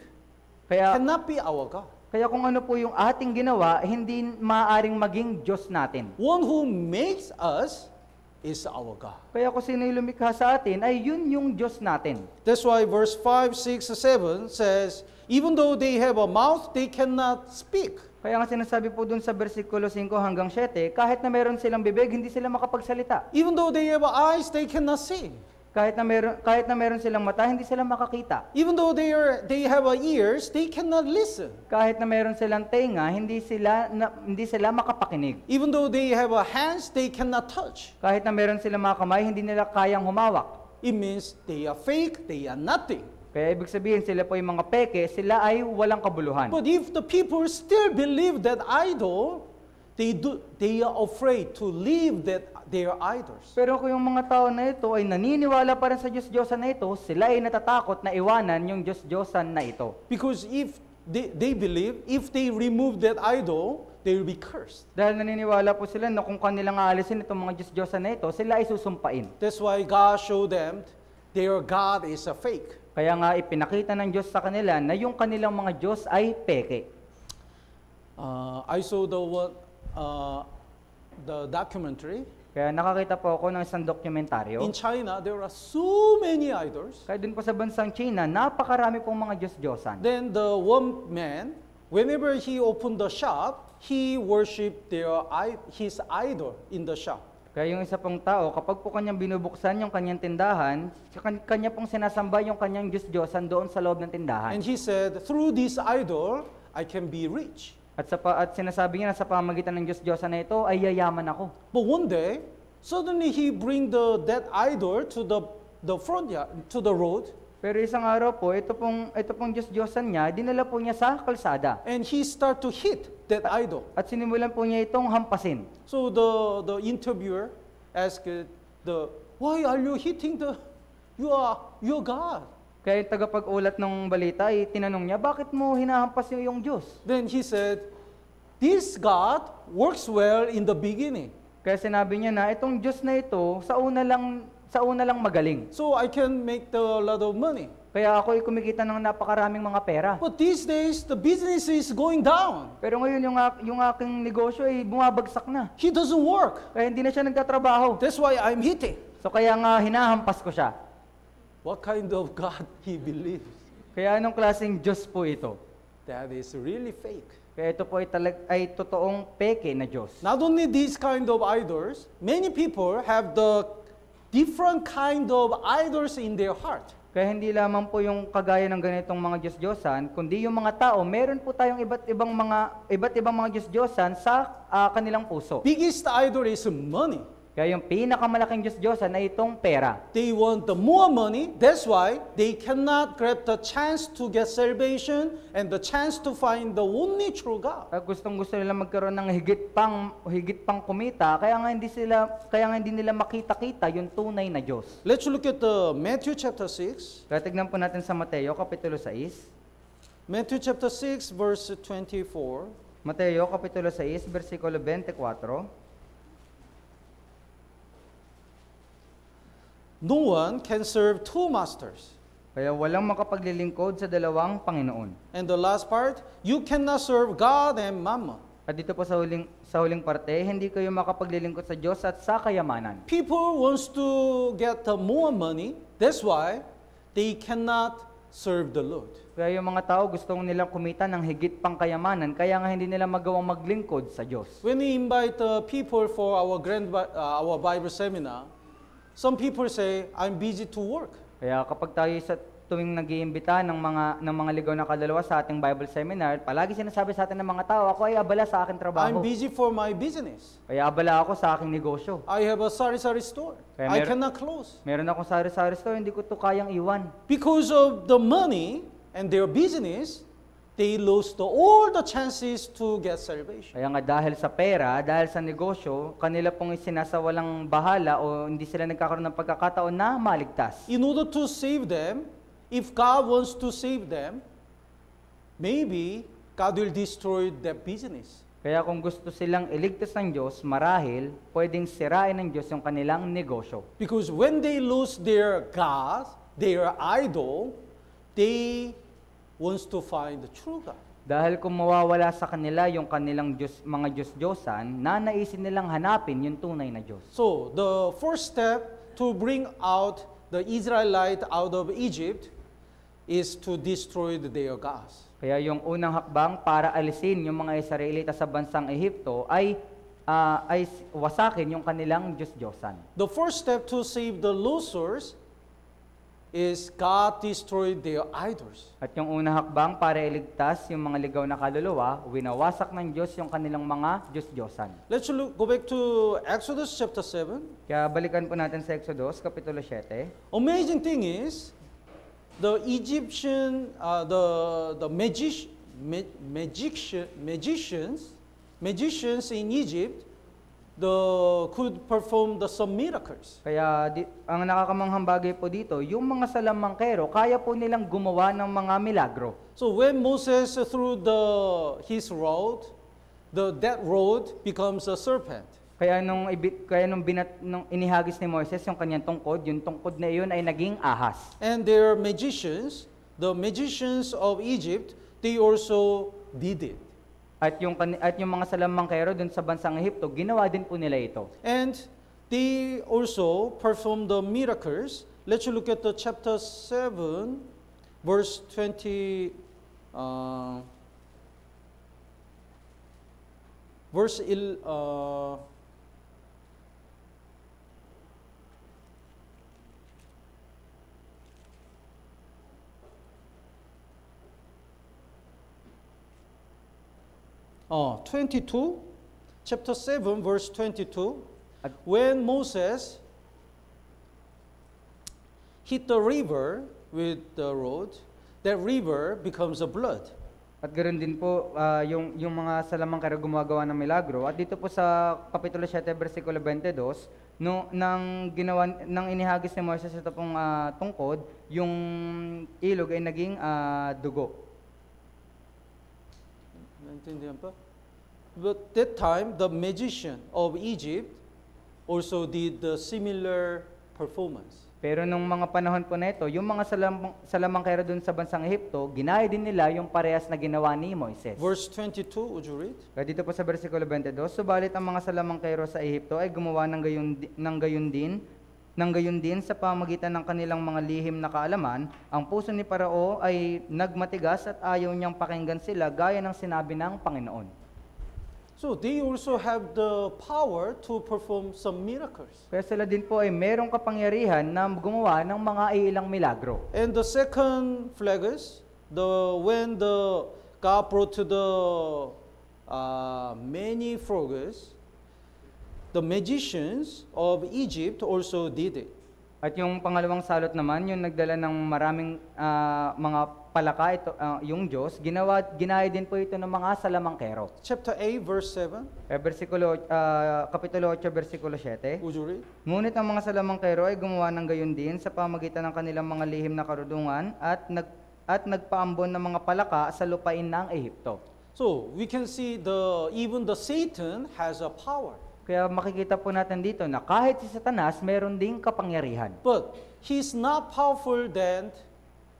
Kaya, cannot be our God. kaya kung ano po yung ating ginawa, hindi maaaring maging Diyos natin. One who makes us is our God. Kaya kung sino yung lumikha sa atin, ay yun yung Diyos natin. That's why verse 5, 6, 7 says, even though they have a mouth, they cannot speak. Kaya nga sinasabi po dun sa versikulo 5 hanggang 7, kahit na meron silang bibig, hindi sila makapagsalita. Even though they have eyes, they cannot see. Kahit na meron silang mata, hindi sila makakita. Even though they have ears, they cannot listen. Kahit na meron silang tenga, hindi sila makapakinig. Even though they have hands, they cannot touch. Kahit na meron silang mga kamay, hindi nila kayang humawak. it means they are fake, they are nothing. Kaya ibig sabihin sila po yung mga peke, sila ay walang kabuluhan. But if the people still believe that idol, they are afraid to leave their idols. Pero kung yung mga tao na ito ay naniniwala pa rin sa Diyos-Diyosan na ito, sila ay natatakot na iwanan yung Diyos-Diyosan na ito. Because if they believe, if they remove that idol, they will be cursed. Dahil naniniwala po sila na kung kanilang aalisin itong mga Diyos-Diyosan na ito, sila ay susumpain. That's why God showed them their God is a fake. Kaya nga ipinakita ng Diyos sa kanila na yung kanilang mga Diyos ay peke. I saw the documentary. Kaya nakakita po ako ng isang dokumentaryo. In China, there are so many idols. Kaya din po sa bansang China, napakarami pong mga Diyos-Diyosan. Then the one man, whenever he opened the shop, he worshipped his idol in the shop. Kaya yung isa pong tao, kapag po kanyang binubuksan yung kanyang tindahan, kanya pong sinasamba yung kanyang Diyos-Diyosan doon sa loob ng tindahan. And he said, through this idol, I can be rich. At sinasabi niya na sa pamamagitan ng Diyos-Diyosan na ito, ay yayaman ako. But one day, suddenly he bring that idol to the front yard, to the road. Pero isang araw po, ito pong Diyos-Diyosan niya, dinala po niya sa kalsada. And he start to hit that idol. At sinimulan po niya itong hampasin. So the interviewer asked why are you hitting your God? Kaya yung tagapag-ulat ng balita ay tinanong niya, bakit mo hinahampas yung Diyos? Then he said, this God works well in the beginning. Kaya sinabi niya na itong Diyos na ito sa una lang magaling. So I can make a lot of money. Kaya ako ay kumikita ng napakaraming mga pera. But these days the business is going down. Pero ngayon yung aking negosyo ay bumabagsak na. He doesn't work. Kaya hindi na siya nagtatrabaho. That's why I'm hitting. So kaya nga hinahampas ko siya. What kind of God he believes? Kaya anong klaseng Diyos po ito? That is really fake. Kaya ito po ay totoong peke na Diyos. Not only these kind of idols, many people have the different kind of idols in their heart. Kaya hindi lamang po yung kagaya ng ganitong mga Diyos-Diyosan, kundi yung mga tao, meron po tayong iba't ibang mga Diyos-Diyosan sa kanilang puso. Biggest idol is money. Kaya yung pinakamalaking Diyos-Diyosan ay itong pera. They want the more money. That's why they cannot grab the chance to get salvation and the chance to find the only true God. At gustong-gusto nila magkaroon ng higit pang kumita, kaya nga hindi nila makita-kita yung tunay na Diyos. Let's look at the Matthew chapter 6. Kaya tignan po natin sa Mateo kapitulo 6. Matthew chapter 6 verse 24. Mateo kapitulo 6 bersikulo 24. No one can serve two masters. Kaya walang makapaglilingkod sa dalawang Panginoon. And the last part, you cannot serve God and mammon. At dito po sa huling parte, hindi kayo makapaglilingkod sa Diyos at sa kayamanan. People wants to get more money. That's why they cannot serve the Lord. Kaya yung mga tao gustong nilang kumita ng higit pang kayamanan, kaya nga hindi nila magawang maglingkod sa Diyos. When we invite people for our Bible seminar, some people say, I'm busy to work. Kaya kapag tayo sa tuwing nag-iimbita ng mga ligaw na kaluluwa sa ating Bible seminar, palagi sinasabi sa atin ng mga tao, ako ay abala sa aking trabaho. I'm busy for my business. Kaya abala ako sa aking negosyo. I have a sari-sari store. I cannot close. Meron akong sari-sari store, hindi ko to kayang iwan. Because of the money and their business, they lost all the chances to get salvation. Kaya nga dahil sa pera, dahil sa negosyo, kanila pong isinasawalang bahala o hindi sila nagkakaroon ng pagkakataon na maligtas. In order to save them, if God wants to save them, maybe God will destroy their business. Kaya kung gusto silang iligtas ng Diyos, marahil pwedeng sirain ng Diyos yung kanilang negosyo. Because when they lose their God, their idol, they wants to find the true God. Dahil kung mawawala sa kanila yung kanilang mga Diyos-Diyosan, nanaisin nilang hanapin yung tunay na Diyos. So, the first step to bring out the Israelite out of Egypt is to destroy their gods. Kaya yung unang hakbang para alisin yung mga Israelita sa bansang Ehipto ay wasakin yung kanilang Diyos-Diyosan. The first step to save the losers is God destroyed their idols. At yung unang hakbang para iligtas yung mga ligaw na kaluluwa, winawasak ng Diyos yung kanilang mga Diyos-Diyosan. Let's go back to Exodus chapter 7. Kaya balikan po natin sa Exodus, Kapitulo 7. Amazing thing is, the Egyptian, magicians in Egypt, could perform some miracles. Kaya ang nakakamanghang bagay po dito, yung mga salamangkero, kaya po nilang gumawa ng mga milagro. So when Moses threw his rod, that rod becomes a serpent. Kaya nung inihagis ni Moises yung kanyang tungkod, yung tungkod na iyon ay naging ahas. And their magicians, the magicians of Egypt, they also did it. At yung mga salamangkero dun sa bansang Ehipto, ginawa din po nila ito. And they also performed the miracles. Let's look at the chapter 7, verse 20, verse 22, chapter 7, verse 22. When Moses hit the river with the rod, that river becomes a blood. At ganoon din po, yung mga salamangkero gumagawa ng milagro. At dito po sa Kapitulo 7, versikulo 22, nang inihagis ni Moises ito pong tungkod, yung ilog ay naging dugo. Naintindihan pa? But that time, the magician of Egypt also did the similar performance. Pero nung mga panahon po na ito, yung mga salamangkero dun sa bansang Ehipto, ginaya din nila yung parehas na ginawa ni Moises. Verse 22, would you read? Kaya dito po sa versikulo 22, subalit ang mga salamangkero sa Ehipto ay gumawa ng gayon din sa pamagitan ng kanilang mga lihim na kaalaman, ang puso ni Parao ay nagmatigas at ayaw niyang pakinggan sila gaya ng sinabi ng Panginoon. So they also have the power to perform some miracles. Kaya sila din po ay merong kapangyarihan na gumawa ng mga ilang milagro. And the second plagues, when God brought to the many frogs, the magicians of Egypt also did it. At yung pangalawang salot naman, yung nagdala ng maraming mga palaka, yung Diyos, ginaya din po ito ng mga salamangkero. Chapter 8, verse 7. Kapitulo 8, versikulo 7. Would you read? Ngunit ang mga salamangkero ay gumawa ng gayon din sa pamagitan ng kanilang mga lihim na karudungan at nagpaambon ng mga palaka sa lupain ng Ehipto. So we can see even the Satan has a power. Kaya makikita po natin dito na kahit si Satanas, meron ding kapangyarihan. But he's not powerful than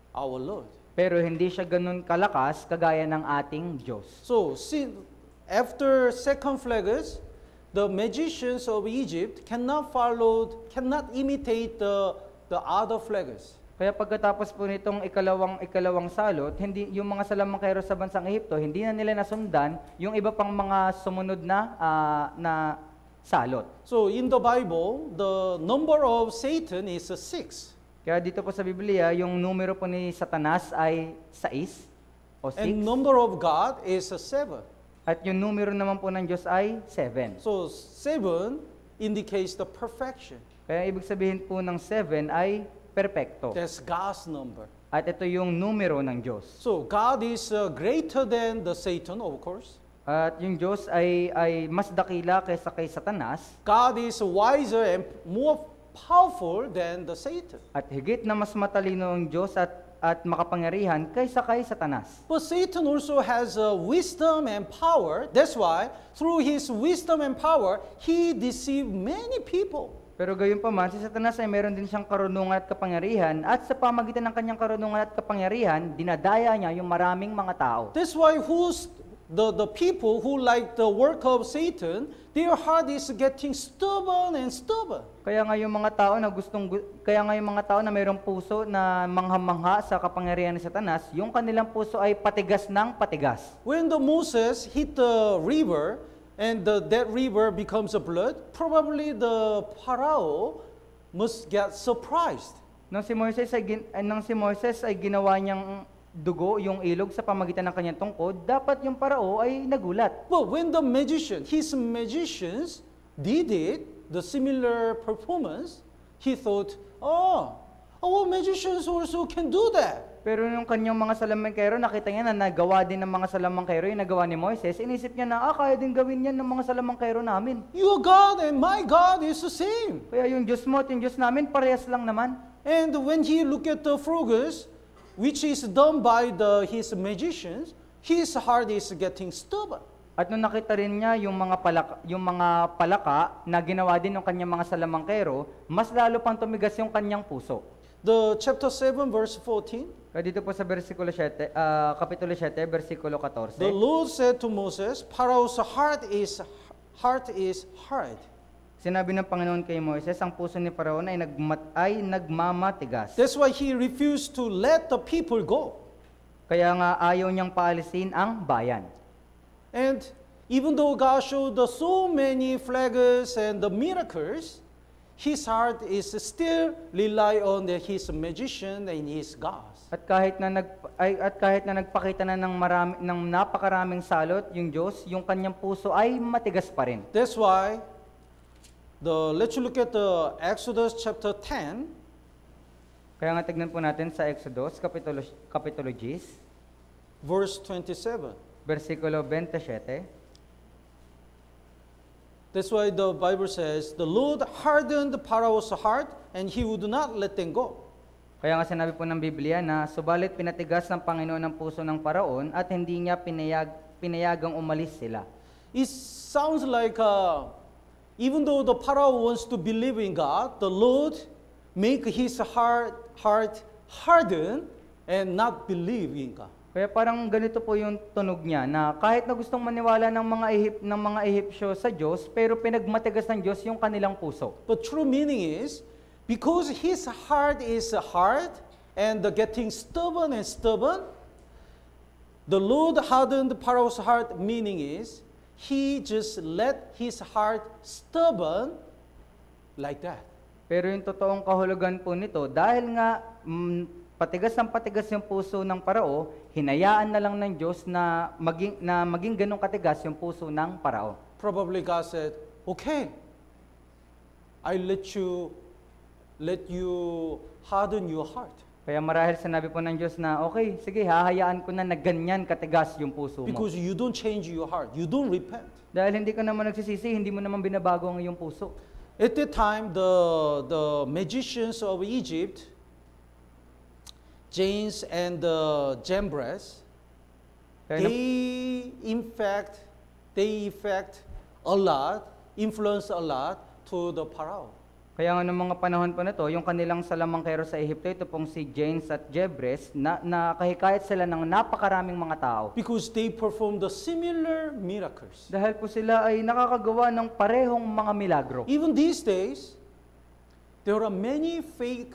our Lord. Pero hindi siya ganun kalakas kagaya ng ating Diyos. So after second plagues, the magicians of Egypt cannot imitate the other plagues. Kaya pagkatapos po nitong ikalawang salot, yung mga salamangkero sa bansang Ehipto, hindi na nila nasundan yung iba pang mga sumunod na salot. So in the Bible, the number of Satan is 6. Kaya dito po sa Biblia, yung numero po ni Satanas ay 6 o 6. And number of God is 7. At yung numero naman po ng Diyos ay 7. So 7 indicates the perfection. Kaya ibig sabihin po ng 7 ay perpekto. That's God's number. At ito yung numero ng Diyos. So God is greater than the Satan, of course. At yung Diyos ay mas dakila kaysa kay Satanas. God is wiser and more powerful than the Satan. At higit na mas matalino ang Diyos at makapangyarihan kaysa kay Satanas. But Satan also has wisdom and power. That's why through his wisdom and power, he deceived many people. Pero gayon pa man, si Satanas ay meron din siyang karunungan at kapangyarihan at sa pamagitan ng kanyang karunungan at kapangyarihan, dinadaya niya yung maraming mga tao. That's why the people who like the work of Satan, their heart is getting stubborn and stubborn. Kaya nga yung mga tao na mayroong puso na mangha-mangha sa kapangyarihan ni Satanas, yung kanilang puso ay patigas ng patigas. When the Moses hit the river and that river becomes a blood, probably the Pharaoh must get surprised. Nang si Moises ay ginawa niyang dugo yung ilog sa pamagitan ng kanyang tungkod, dapat yung parao ay nagulat. But when his magicians did it, the similar performance, he thought, oh, our magicians also can do that. Pero yung kanyang mga salamangkero, nakita niya na nagawa din ng mga salamangkero yung nagawa ni Moises, inisip niya na, kaya din gawin yan ng mga salamangkero namin. Your God and my God is the same. Kaya yung Diyos mo at yung Diyos namin, parehas lang naman. And when he looked at the frogs, which is done by his magicians, his heart is getting stubborn. At nung nakita rin niya yung mga palaka na ginawa din ng kanyang mga salamangkero, mas lalo pang tumigas yung kanyang puso. The chapter 7 verse 14, Kaya dito po sa Kapitulo 7, versikulo 14. the Lord said to Moses, Pharaoh's heart is hard. Sinabi ng Panginoon kay Moises, ang puso ni Paraon ay nagmamatigas. That's why he refused to let the people go. Kaya nga ayaw niyang paalisin ang bayan. And even though God showed so many flags and the miracles, his heart is still rely on his magician and his gods. At kahit na nagpakita na ng napakaraming salot yung Diyos, yung kanyang puso ay matigas pa rin. That's why let's look at the Exodus chapter 10. Kaya nga tignan po natin sa Exodus kapitulo 10, verse 27. versikulo 27. That's why the Bible says, the Lord hardened Pharaoh's heart and he would not let them go. Kaya nga sinabi po ng Biblia na subalit pinatigas ng Panginoon ang puso ng Paraon at hindi niya pinayagang umalis sila. It sounds like even though the Pharaoh wants to believe in God, the Lord make his heart harden and not believe in God. Kaya parang ganito po yung tunog niya na kahit na gustong maniwala ng mga Ehipsyo sa Diyos, pero pinagmatigas ng Diyos yung kanilang puso. But true meaning is, because his heart is hard and getting stubborn, the Lord hardened Pharaoh's heart, meaning is, he just let his heart stubborn like that. Pero yung totoong kahulugan po nito, dahil nga patigas yung puso ng Parao, hinayaan na lang ng Diyos na maging ganong katigas yung puso ng Parao. Probably God said, okay, I let you harden your heart. Kaya marahil sinabi po ng Diyos na, okay, sige, hahayaan ko na ganyan katigas yung puso mo. Because you don't change your heart, you don't repent. Dahil hindi ka naman nagsisisi, hindi mo naman binabago ang iyong puso. At that time, the magicians of Egypt, Jannes and Jambres, they influence a lot to the Pharaoh. Kaya nga noong mga panahon pa na to, yung kanilang salamangkero sa Ehipto, ito pong si Jannes at Jambres, na kahikayat sila ng napakaraming mga tao. Because they perform the similar miracles. Dahil po sila ay nakakagawa ng parehong mga milagro. Even these days, there are many fake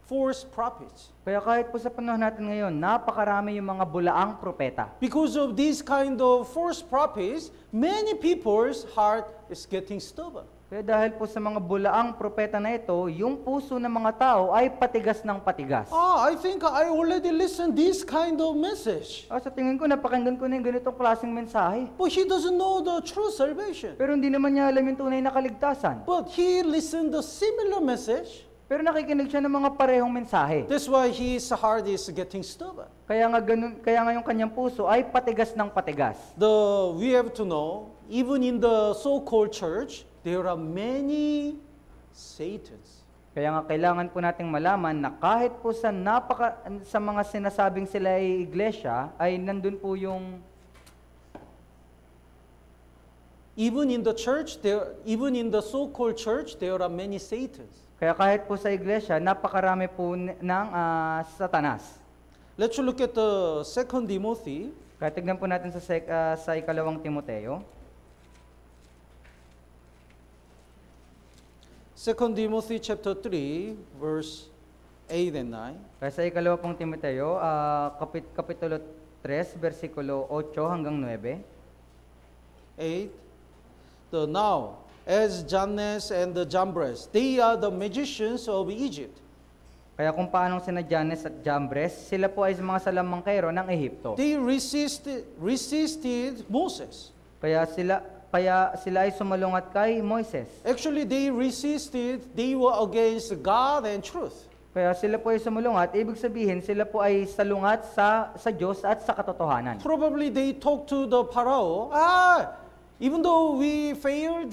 false prophets. Kaya kahit po sa panahon natin ngayon, napakarami yung mga bulaang propeta. Because of these kind of false prophets, many people's heart is getting stubborn. Kaya dahil po sa mga bulaang propeta na ito, yung puso ng mga tao ay patigas ng patigas. I think I already listened this kind of message. Sa tingin ko, napakinggan ko na yung ganitong klaseng mensahe. But he doesn't know the true salvation. Pero hindi naman niya alam yung tunay na kaligtasan. But he listened the similar message. Pero nakikinig siya ng mga parehong mensahe. That's why his heart is getting stubborn. Kaya nga yung kanyang puso ay patigas ng patigas. We have to know, even in the so-called church, there are many Satans. Kaya nga kailangan po nating malaman na kahit po sa mga sinasabing sila ay iglesia, ay nandun po yung even in the so-called church, there are many Satans. Kaya kahit po sa iglesia, napakarami po ng Satanas. Let's look at the 2 Timothy. Kaya tignan po natin sa ikalawang Timoteo. 2 Timothy chapter 3, verse 8 and 9. Kaya sa ikalawa pong Timoteo, Kapitulo 3, versikulo 8 hanggang 9. 8. Now, as Jannes and the Jambres, they are the magicians of Egypt. Kaya kung paanong sina Jannes at Jambres, sila po ay mga salamangkero ng Ehipto. They resisted Moses. Kaya sila ay sumalungat kay Moises. Actually, they were against God and truth. Kaya sila po ay sumalungat, ibig sabihin sila po ay salungat sa Diyos at sa katotohanan. Probably they talked to the Pharaoh, even though we failed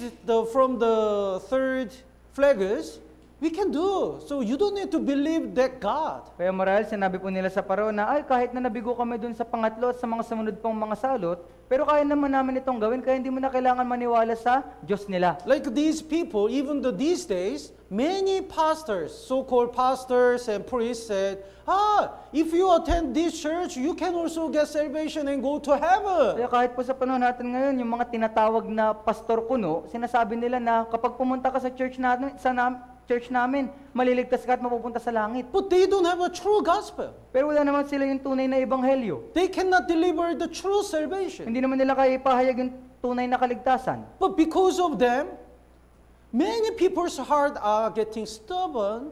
from the third plagues, we can do. So you don't need to believe that God. Kaya marahil sinabi po nila sa Paro na, kahit na nabigo kami dun sa pangatlo at sa mga sumunod pang mga salot, pero kaya naman namin itong gawin, kaya hindi mo na kailangan maniwala sa Diyos nila. Like these people, even these days, many pastors, so-called pastors and priests said, if you attend this church, you can also get salvation and go to heaven. Kaya kahit po sa panahon natin ngayon, yung mga tinatawag na pastor kuno, sinasabi nila na kapag pumunta ka sa church namin, maliligtas ka at mapupunta sa langit. But they don't have a true gospel. Pero wala naman sila yung tunay na ebanghelyo. They cannot deliver the true salvation. Hindi naman nila kaya ipahayag yung tunay na kaligtasan. But because of them, many people's heart are getting stubborn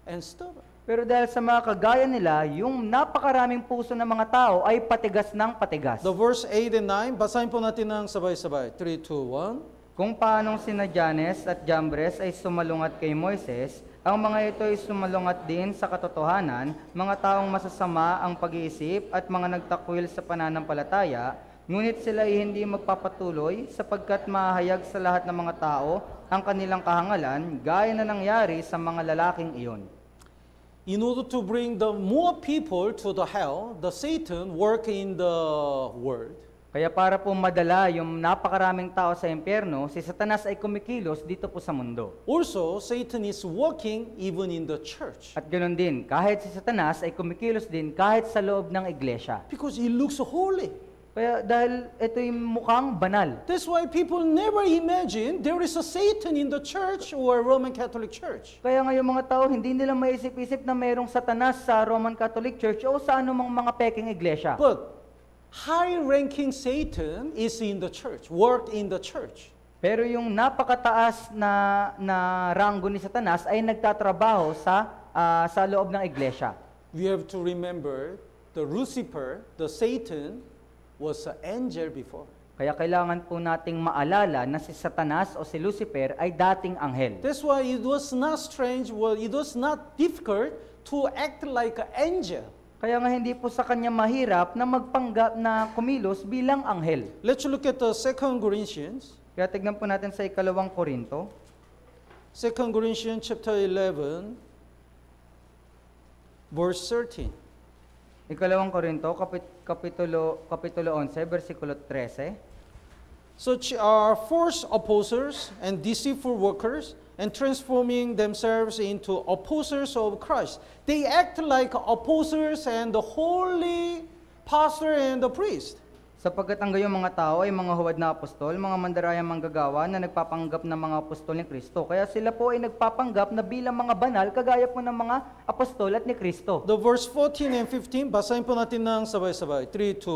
and stubborn. Pero dahil sa mga kagaya nila, yung napakaraming puso ng mga tao ay patigas ng patigas. The verse 8 and 9, basahin po natin ng sabay-sabay. 3, 2, 1. Kung paanong sina Jannes at Jambres ay sumalungat kay Moises, ang mga ito ay sumalungat din sa katotohanan, mga taong masasama ang pag-iisip at mga nagtakwil sa pananampalataya, ngunit sila ay hindi magpapatuloy sapagkat mahayag sa lahat ng mga tao ang kanilang kahangalan, gaya na nangyari sa mga lalaking iyon. In order to bring the more people to the hell, the Satan work in the world. Kaya para po madala yung napakaraming tao sa impyerno, si Satanas ay kumikilos dito po sa mundo. Also, Satan is working even in the church. At ganoon din, kahit si Satanas ay kumikilos din kahit sa loob ng iglesia. Because he looks holy. Kaya dahil ito yung mukhang banal. That's why people never imagine there is a Satan in the church or Roman Catholic Church. Kaya ngayon mga tao, hindi nila maisip-isip na mayroong Satanas sa Roman Catholic Church o sa anumang mga peking iglesia. But high-ranking Satan is in the church, worked in the church. Pero yung napakataas na ranggo ni Satanas ay nagtatrabaho sa loob ng iglesia. We have to remember the Lucifer, the Satan, was an angel before. Kaya kailangan po nating maalala na si Satanas o si Lucifer ay dating anghel. That's why it was not strange, it was not difficult to act like an angel. Kaya nga hindi po sa kanya mahirap na magpanggap na kumilos bilang anghel. Let's look at the 2 Corinthians. Kaya tignan po natin sa 2 Korinto. 2 Corinthians chapter 11, verse 13. 2 Korinto, kapitulo 11, versikulo 13. Such are false apostles and deceitful workers, and transforming themselves into apostles of Christ. They act like apostles and the holy pastor and the priest. Sapagkat ang gayong mga tao ay mga huwad na apostol, mga mandarayang manggagawa na nagpapanggap ng mga apostol ni Kristo. Kaya sila po ay nagpapanggap na bilang mga banal, kagaya po ng mga apostol at ni Kristo. The verse 14 and 15, basahin po natin ng sabay-sabay. 3, 2,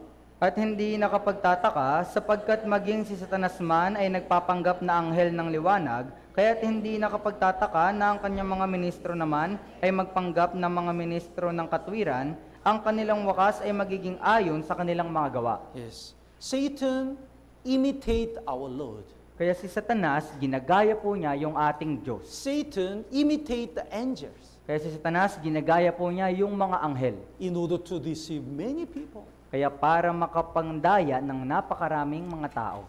1. At hindi nakapagtataka, sapagkat maging si Satanas man ay nagpapanggap na anghel ng liwanag, kaya't hindi nakapagtataka na ang kanyang mga ministro naman ay magpanggap na mga ministro ng katwiran, ang kanilang wakas ay magiging ayon sa kanilang mga gawa. Yes. Satan imitate our Lord. Kaya si Satanas, ginagaya po niya yung ating Diyos. Satan imitate the angels Kaya si Satanas, ginagaya po niya yung mga anghel. in order to deceive many people. Kaya para makapangdaya ng napakaraming mga tao.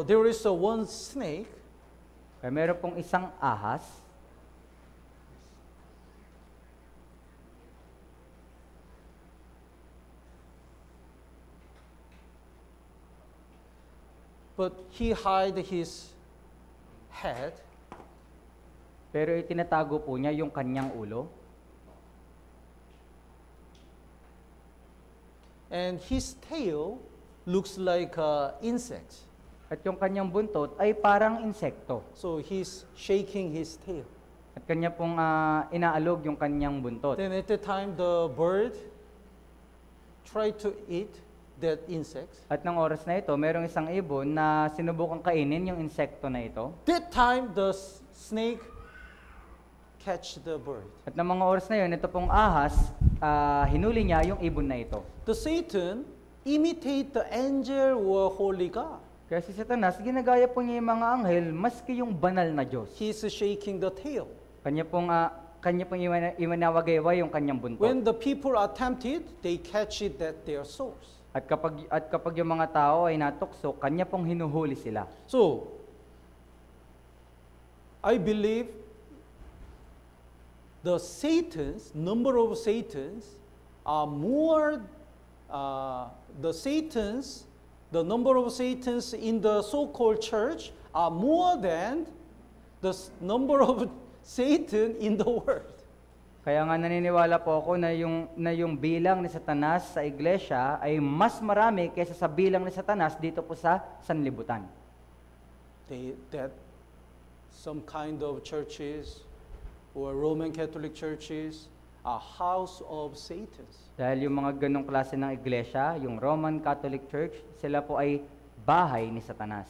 There is one snake. Kaya meron pong isang ahas. But he hide his head, Pero itinatago po niya yung kanyang ulo. and his tail looks like an insect. At yung kanyang buntot ay parang insekto. So he's shaking his tail. At kanya pong inaalog yung kanyang buntot. Then at the time, the bird tried to eat that insect. At ng oras na ito, merong isang ibon na sinubukang kainin yung insekto na ito. That time, the snake catch the bird. At ng mga oras na yun, ito pong ahas, hinuli niya yung ibon na ito. The Satan imitate the angel or holy God. Kaya si Satanas, ginagaya po niya yung mga anghel, maski yung banal na Diyos. He's shaking the tail. Kanya pong iwanawagayway yung kanyang buntot. When the people are tempted, they catch it at their source. At kapag yung mga tao ay natukso, kanya pong hinuhuli sila. So, I believe the number of Satans are more, the number of Satans in the so-called church are more than the number of Satan in the world. Kaya nga naniniwala po ako na yung bilang ni Satanas sa iglesia ay mas marami kaysa sa bilang ni Satanas dito po sa sanlibutan. That some kind of churches or Roman Catholic churches are house of Satans. Dahil yung mga ganong klase ng iglesia, yung Roman Catholic Church, sila po ay bahay ni Satanas.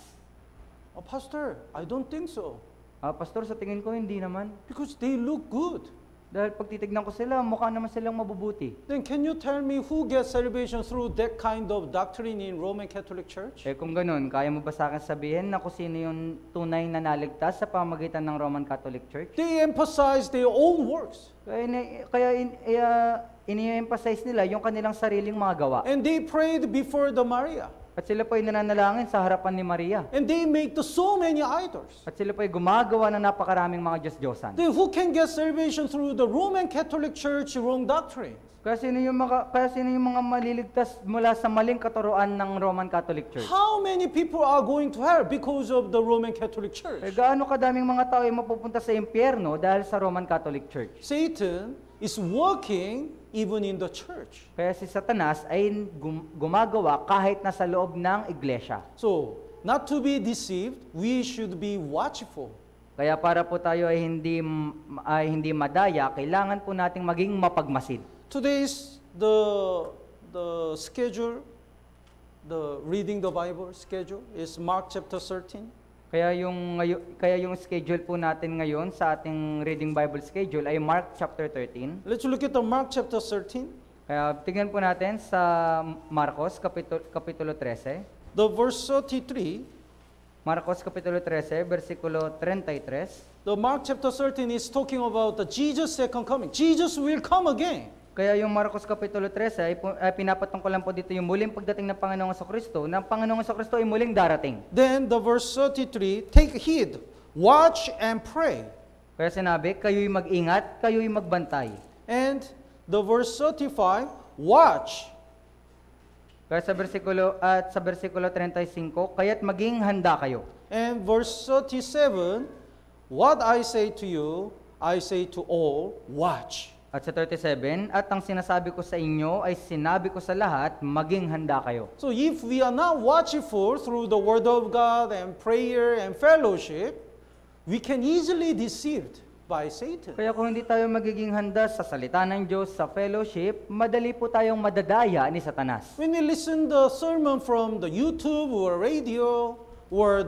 Oh, Pastor, I don't think so. Pastor, sa tingin ko hindi naman. Because they look good. Dahil pag titignan ko sila, mukha naman silang mabubuti. Then can you tell me who gets salvation through that kind of doctrine in Roman Catholic Church? Kung ganun, kaya mo ba sa akin sabihin na kung sino yung tunay na naligtas sa pamagitan ng Roman Catholic Church? They emphasize their own works. Ini-emphasize nila yung kanilang sariling mga gawa. And they prayed before the Maria. At sila po ay nananalangin sa harapan ni Maria. And they make so many idols. At sila po ay gumagawa ng napakaraming mga Diyos-Diyosan. Then who can get salvation through the Roman Catholic Church wrong doctrine? Kaya sino yung mga maliligtas mula sa maling katuruan ng Roman Catholic Church? How many people are going to hell because of the Roman Catholic Church? Gaano kadaming mga tao ay mapupunta sa impyerno dahil sa Roman Catholic Church? Satan is working even in the church. Kaya si Satanas ay gumagawa kahit nasa loob ng iglesia. So, not to be deceived, we should be watchful. Kaya para po tayo ay hindi madaya, kailangan po nating maging mapagmasid. Today's the schedule, the reading the Bible schedule is Mark chapter 13. Kaya yung schedule po natin ngayon sa ating reading Bible schedule ay Mark chapter 13. Let's look at the Mark chapter 13. Kaya tingnan po natin sa Marcos kapitulo 13. The verse 33. Marcos kapitulo 13 versikulo 33. The Mark chapter 13 is talking about the Jesus second coming. Jesus will come again. Kaya yung Marcos kapitulo 13 ay pinapatungkulan po dito yung muling pagdating ng Panginoong Jesucristo, na ang Panginoong Jesucristo ay muling darating. Then the verse 33, take heed, watch and pray. Kaya sinabi, kayo'y mag-ingat, kayo'y magbantay. And the verse 35, watch. Kaya sa bersikulo 35, kaya't maging handa kayo. And verse 37, what I say to you, I say to all, watch. At sa 37, at ang sinasabi ko sa inyo ay sinabi ko sa lahat, maging handa kayo. So if we are not watchful through the Word of God and prayer and fellowship, we can easily deceived by Satan. Kaya kung hindi tayo magiging handa sa salita ng Diyos, sa fellowship, madali po tayong madadaya ni Satanas. When we listen the sermon from the YouTube or radio or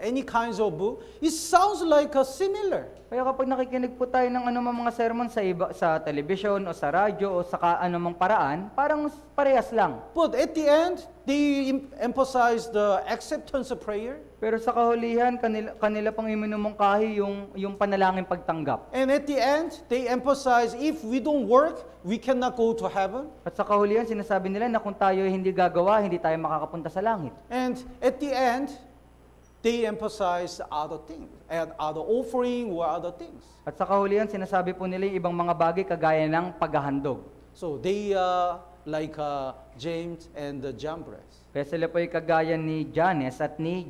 any kinds of book, it sounds like similar. Kaya kapag nakikinig po tayo ng anumang mga sermon sa television o sa radyo o sa anumang paraan, parang parehas lang. But at the end, they emphasize the acceptance of prayer. Pero sa kahulihan, kanila pang iminumungkahi yung panalangin pagtanggap. And at the end, they emphasize if we don't work, we cannot go to heaven. At sa kahulihan, sinasabi nila na kung tayo hindi gagawa, hindi tayo makakapunta sa langit. And at the end, they emphasize other things, and other offering or other things. At sa kahulihan, sinasabi po nila yung ibang mga bagay kagaya ng paghahandog. So they are like James and Jambres. Kaya sila po ay kagaya ni Janes at ni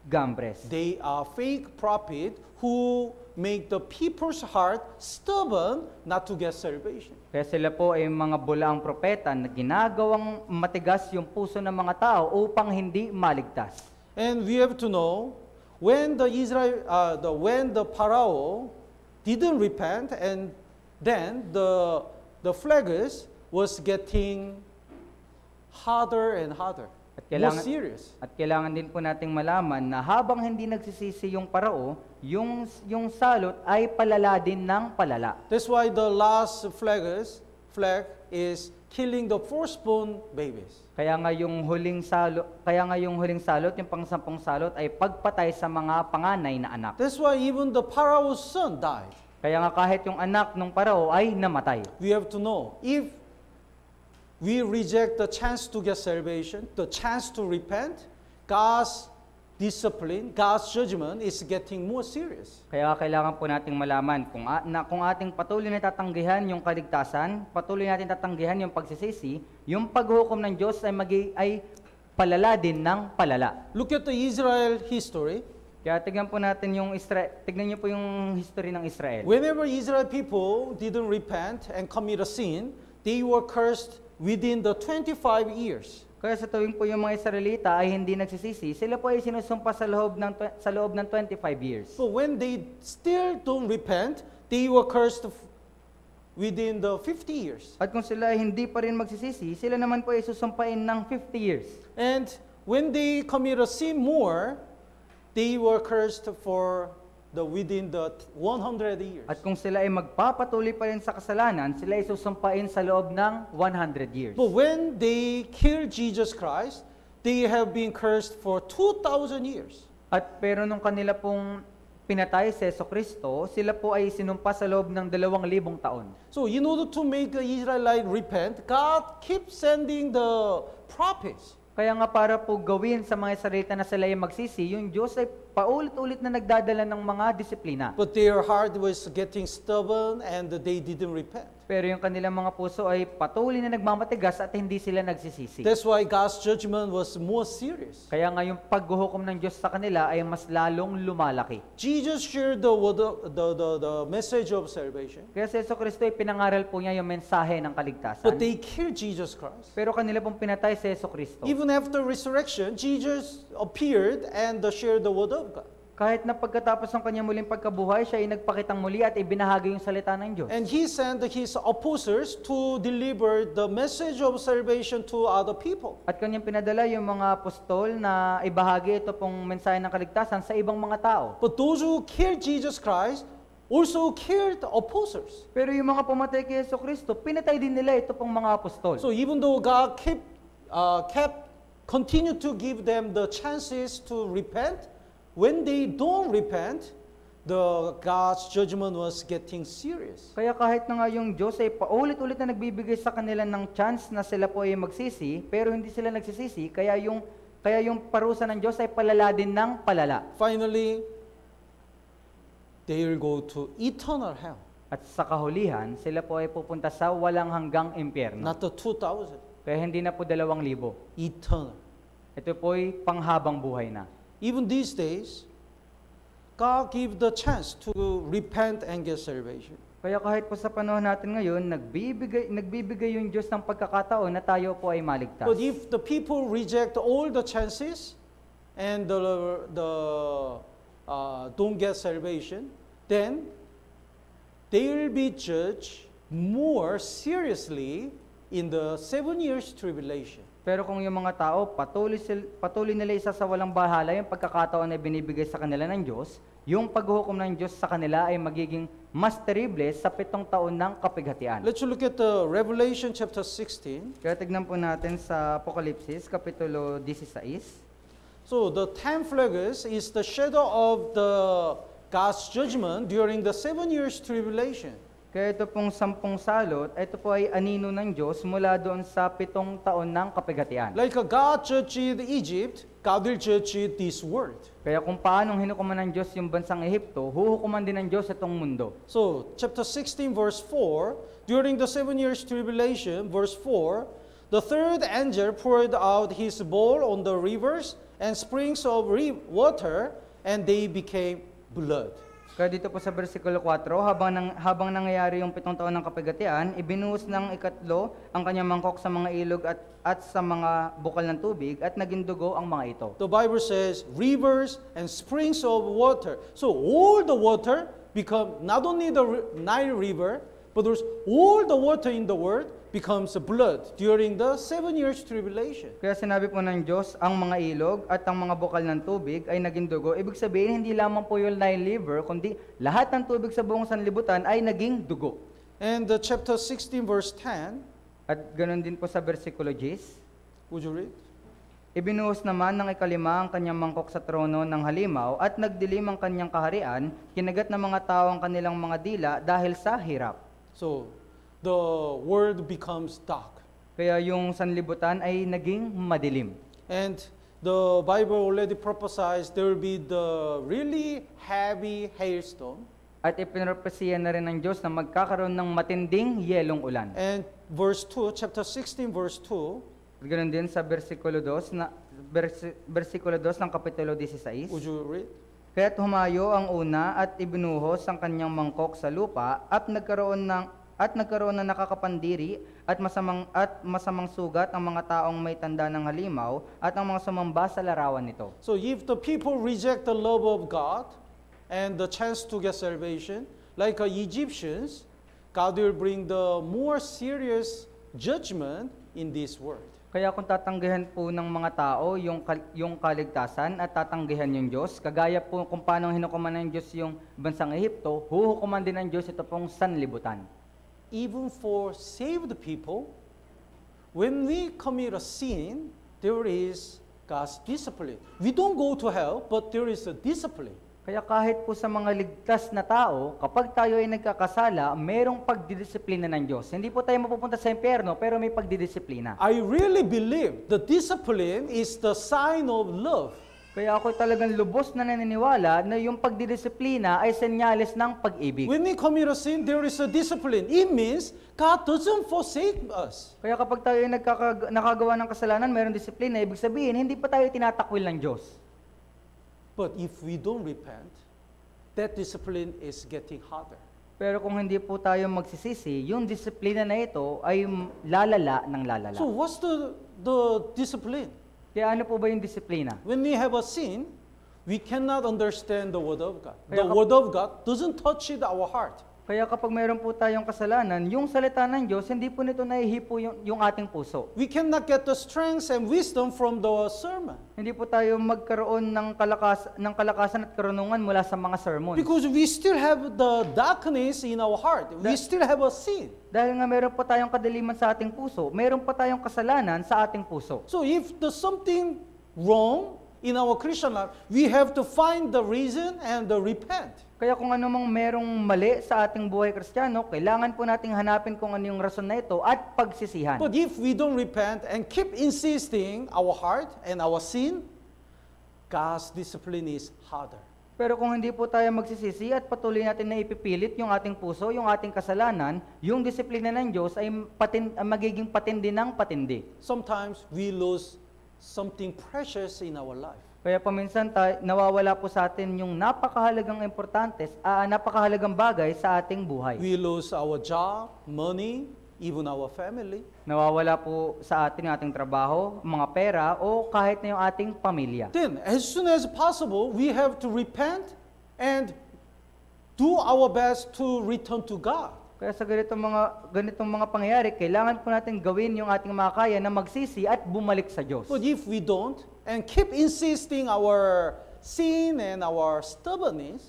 Jambres. They are fake prophet who make the people's heart stubborn not to get salvation. Kaya sila po ay mga bulaang propeta na ginagawang matigas yung puso ng mga tao upang hindi maligtas. And we have to know when the Pharaoh didn't repent, and then the plagues was getting harder and harder. more serious. At kailangan din po nating malaman na habang hindi nagsisisi yung parao, yung salot ay palala din ng palala. That's why the last flag is killing the firstborn babies. Kaya nga yung huling salot, yung pang-10 salot ay pagpatay sa mga panganay na anak. That's why even the Pharaoh's son died. Kaya nga kahit yung anak ng parao ay namatay. We have to know, if we reject the chance to get salvation, the chance to repent, God's discipline, God's judgment is getting more serious. Kaya kailangan po nating malaman kung ating patuloy na tatanggihan yung kaligtasan, patuloy natin tatanggihan yung pagsisisi, yung paghukom ng Diyos ay palala din ng palala. Look at the Israel history. Kaya tignan niyo po yung history ng Israel. Whenever Israel people didn't repent and commit a sin, they were cursed within the 25 years. Kaya sa tuwing po yung mga Israelita ay hindi nagsisisi, sila po ay sinusumpa sa loob ng 25 years. So when they still don't repent, they were cursed within the 50 years. At kung sila ay hindi pa rin magsisisi, sila naman po ay susumpain ng 50 years. And when they commit a sin more, they were cursed for within the 100 years. At kung sila ay magpapatuloy pa rin sa kasalanan, sila ay susumpain sa loob ng 100 years. But when they killed Jesus Christ, they have been cursed for 2,000 years. At pero nung kanila pong pinatay si Jesucristo, sila po ay sinumpa sa loob ng 2,000 taon. So in order to make the Israelite repent, God keeps sending the prophets. Kaya nga para po gawin sa mga Israelita na sila ay magsisi, yung Diyos ay paulit-ulit na nagdadala ng mga disiplina. But their heart was getting stubborn and they didn't repent. Pero yung kanilang mga puso ay patuloy na nagmamatigas at hindi sila nagsisisi. That's why God's judgment was more serious. Kaya nga yung paghuhukom ng Diyos sa kanila ay mas lalong lumalaki. Jesus shared the message of salvation. Kaya si Jesucristo ay pinangaral po niya yung mensahe ng kaligtasan. But they killed Jesus Christ. Pero kanila pong pinatay si Jesucristo. Even after resurrection, Jesus appeared and shared the word of God. Kahit na pagkatapos ng kanyang muling pagkabuhay, siya ay nagpakitang muli at ibinahagi yung salita ng Diyos. And He sent His apostles to deliver the message of salvation to other people. At kanyang pinadala yung mga apostol na ibahagi ito pong mensahe ng kaligtasan sa ibang mga tao. But those who killed Jesus Christ also killed the apostles. Pero yung mga pumatay kay Jesucristo, pinatay din nila ito pong mga apostol. So even though God continued to give them the chances to repent, when they don't repent, God's judgment was getting serious. Kaya kahit na nga yung Diyos ay paulit-ulit na nagbibigay sa kanila ng chance na sila po ay magsisi, pero hindi sila nagsisisi, kaya yung parusa ng Diyos ay palala din ng palala. Finally, they will go to eternal hell. At sa kahulihan, sila po ay pupunta sa walang hanggang impyerno. Not the 2,000. Kaya hindi na po 2,000. Eternal. Ito po ay panghabang buhay na. Even these days, God gives the chance to repent and get salvation. Kaya kahit po sa panahon natin ngayon, nagbibigay yung Diyos ng pagkakataon na tayo po ay maligtas. But if the people reject all the chances and don't get salvation, then they will be judged more seriously in the 7 years tribulation. Pero kung yung mga tao patuloy nila isasawalang bahala yung pagkakataon na binibigay sa kanila ng Diyos, yung paghuhukom ng Diyos sa kanila ay magiging mas terrible sa 7 taon ng kapighatian. Let's look at the Revelation chapter 16. Kaya tignan po natin sa Apokalipsis, Kapitulo 16. So the 10 plagues is the shadow of the God's judgment during the 7 years tribulation. Kaya ito pong 10 salot, ito po ay anino ng Diyos mula doon sa 7 taon ng kapighatian. Like God judged Egypt, God will judge this world. Kaya kung paanong hinukuman ng Diyos yung bansang Ehipto, huhukuman din ng Diyos itong mundo. So, chapter 16, verse 4, during the 7 years tribulation, verse 4, the third angel poured out his bowl on the rivers and springs of water, and they became blood. Kaya dito po sa versikulo 4, habang nangyayari yung 7 taon ng kapighatian, ibinuhos ng ikatlo ang kanyang mangkok sa mga ilog at sa mga bukal ng tubig at naging dugo ang mga ito. The Bible says rivers and springs of water. So all the water become not only the Nile River, But there's all the water in the world becomes blood during the 7 years tribulation. Kaya sinabi po ng Diyos, ang mga ilog at ang mga bukal ng tubig ay naging dugo. Ibig sabihin, hindi lamang po yung Nile River, kundi lahat ng tubig sa buong sanlibutan ay naging dugo. And chapter 16 verse 10, At ganoon din po sa versikulo 10, would you read? ibinuhos naman ng ikalima ang kanyang mangkok sa trono ng halimaw at nagdilim ang kanyang kaharian, kinagat ng mga tao ang kanilang mga dila dahil sa hirap. So the world becomes dark. Kaya yung sanlibutan ay naging madilim. And the Bible already prophesies there will be the really heavy hailstorm. At ipinropesiya na rin ng Diyos na magkakaroon ng matinding yelong ulan. And verse 2, chapter 16 verse 2, Ganoon din sa versikulo 2 ng kapitulo 16. would you read? Kaya't humayo ang una at ibinuhos ang kanyang mangkok sa lupa at nagkaroon ng nakakapandiri at masamang sugat ang mga taong may tanda ng halimaw at ang mga sumamba sa larawan nito. So if the people reject the love of God and the chance to get salvation, like Egyptians, God will bring the more serious judgment in this world. Kaya kung tatanggihan po ng mga tao yung kaligtasan at tatanggihan yung Diyos, kagaya po kung paano hinukuman ng Diyos yung bansang Ehipto, huhukuman din ng Diyos ito pong sanlibutan. Even for saved people, when we commit a sin, there is God's discipline. We don't go to hell, but there is a discipline. Kaya kahit po sa mga ligtas na tao, kapag tayo ay nagkakasala, merong pagdidisiplina ng Diyos. Hindi po tayo mapupunta sa impyerno, pero may pagdidisiplina. I really believe the discipline is the sign of love. Kaya ako talagang lubos na naniniwala na yung pagdidisiplina ay senyales ng pag-ibig. When we commit a sin, there is a discipline. It means God doesn't forsake us. Kaya kapag tayo ay nakagawa ng kasalanan, mayroong disiplina, ibig sabihin, hindi pa tayo tinatakwil ng Diyos. But if we don't repent, that discipline is getting harder. Pero kung hindi po tayo magsisisi, yung disiplina na ito ay lalala ng lalala. So what's the discipline? Kaya ano po ba yung disiplina? When we have a sin, we cannot understand the Word of God. Kaya The Word of God doesn't touch it our heart. Kaya kapag mayroon po tayong kasalanan, yung salita ng Diyos, hindi po nito naihipo yung ating puso. We cannot get the strength and wisdom from the sermon. Hindi po tayo magkaroon ng kalakasan at karunungan mula sa mga sermon. Because we still have the darkness in our heart. We still have a sin. Dahil nga mayroon pa tayong kadiliman sa ating puso, mayroon pa tayong kasalanan sa ating puso. So if there's something wrong in our Christian life, we have to find the reason and repent. Kaya kung ano mang merong mali sa ating buhay Kristiyano, kailangan po nating hanapin kung ano yung rason na ito at pagsisihan. But if we don't repent and keep insisting our heart and our sin, God's discipline is harder. Pero kung hindi po tayo magsisisi at patuloy natin na ipipilit yung ating puso, yung ating kasalanan, yung disiplina ng Diyos ay magiging patindi ng patindi. Sometimes we lose something precious in our life. Kaya paminsan nawawala po sa atin yung napakahalagang bagay sa ating buhay. We lose our job, money, even our family. Nawawala po sa atin yung ating trabaho, mga pera, o kahit na yung ating pamilya. Then, as soon as possible, we have to repent and do our best to return to God. Kaya sa ganitong mga pangyayari, kailangan po natin gawin yung ating makakaya na magsisi at bumalik sa Diyos. But if we don't, and keep insisting our sin and our stubbornness,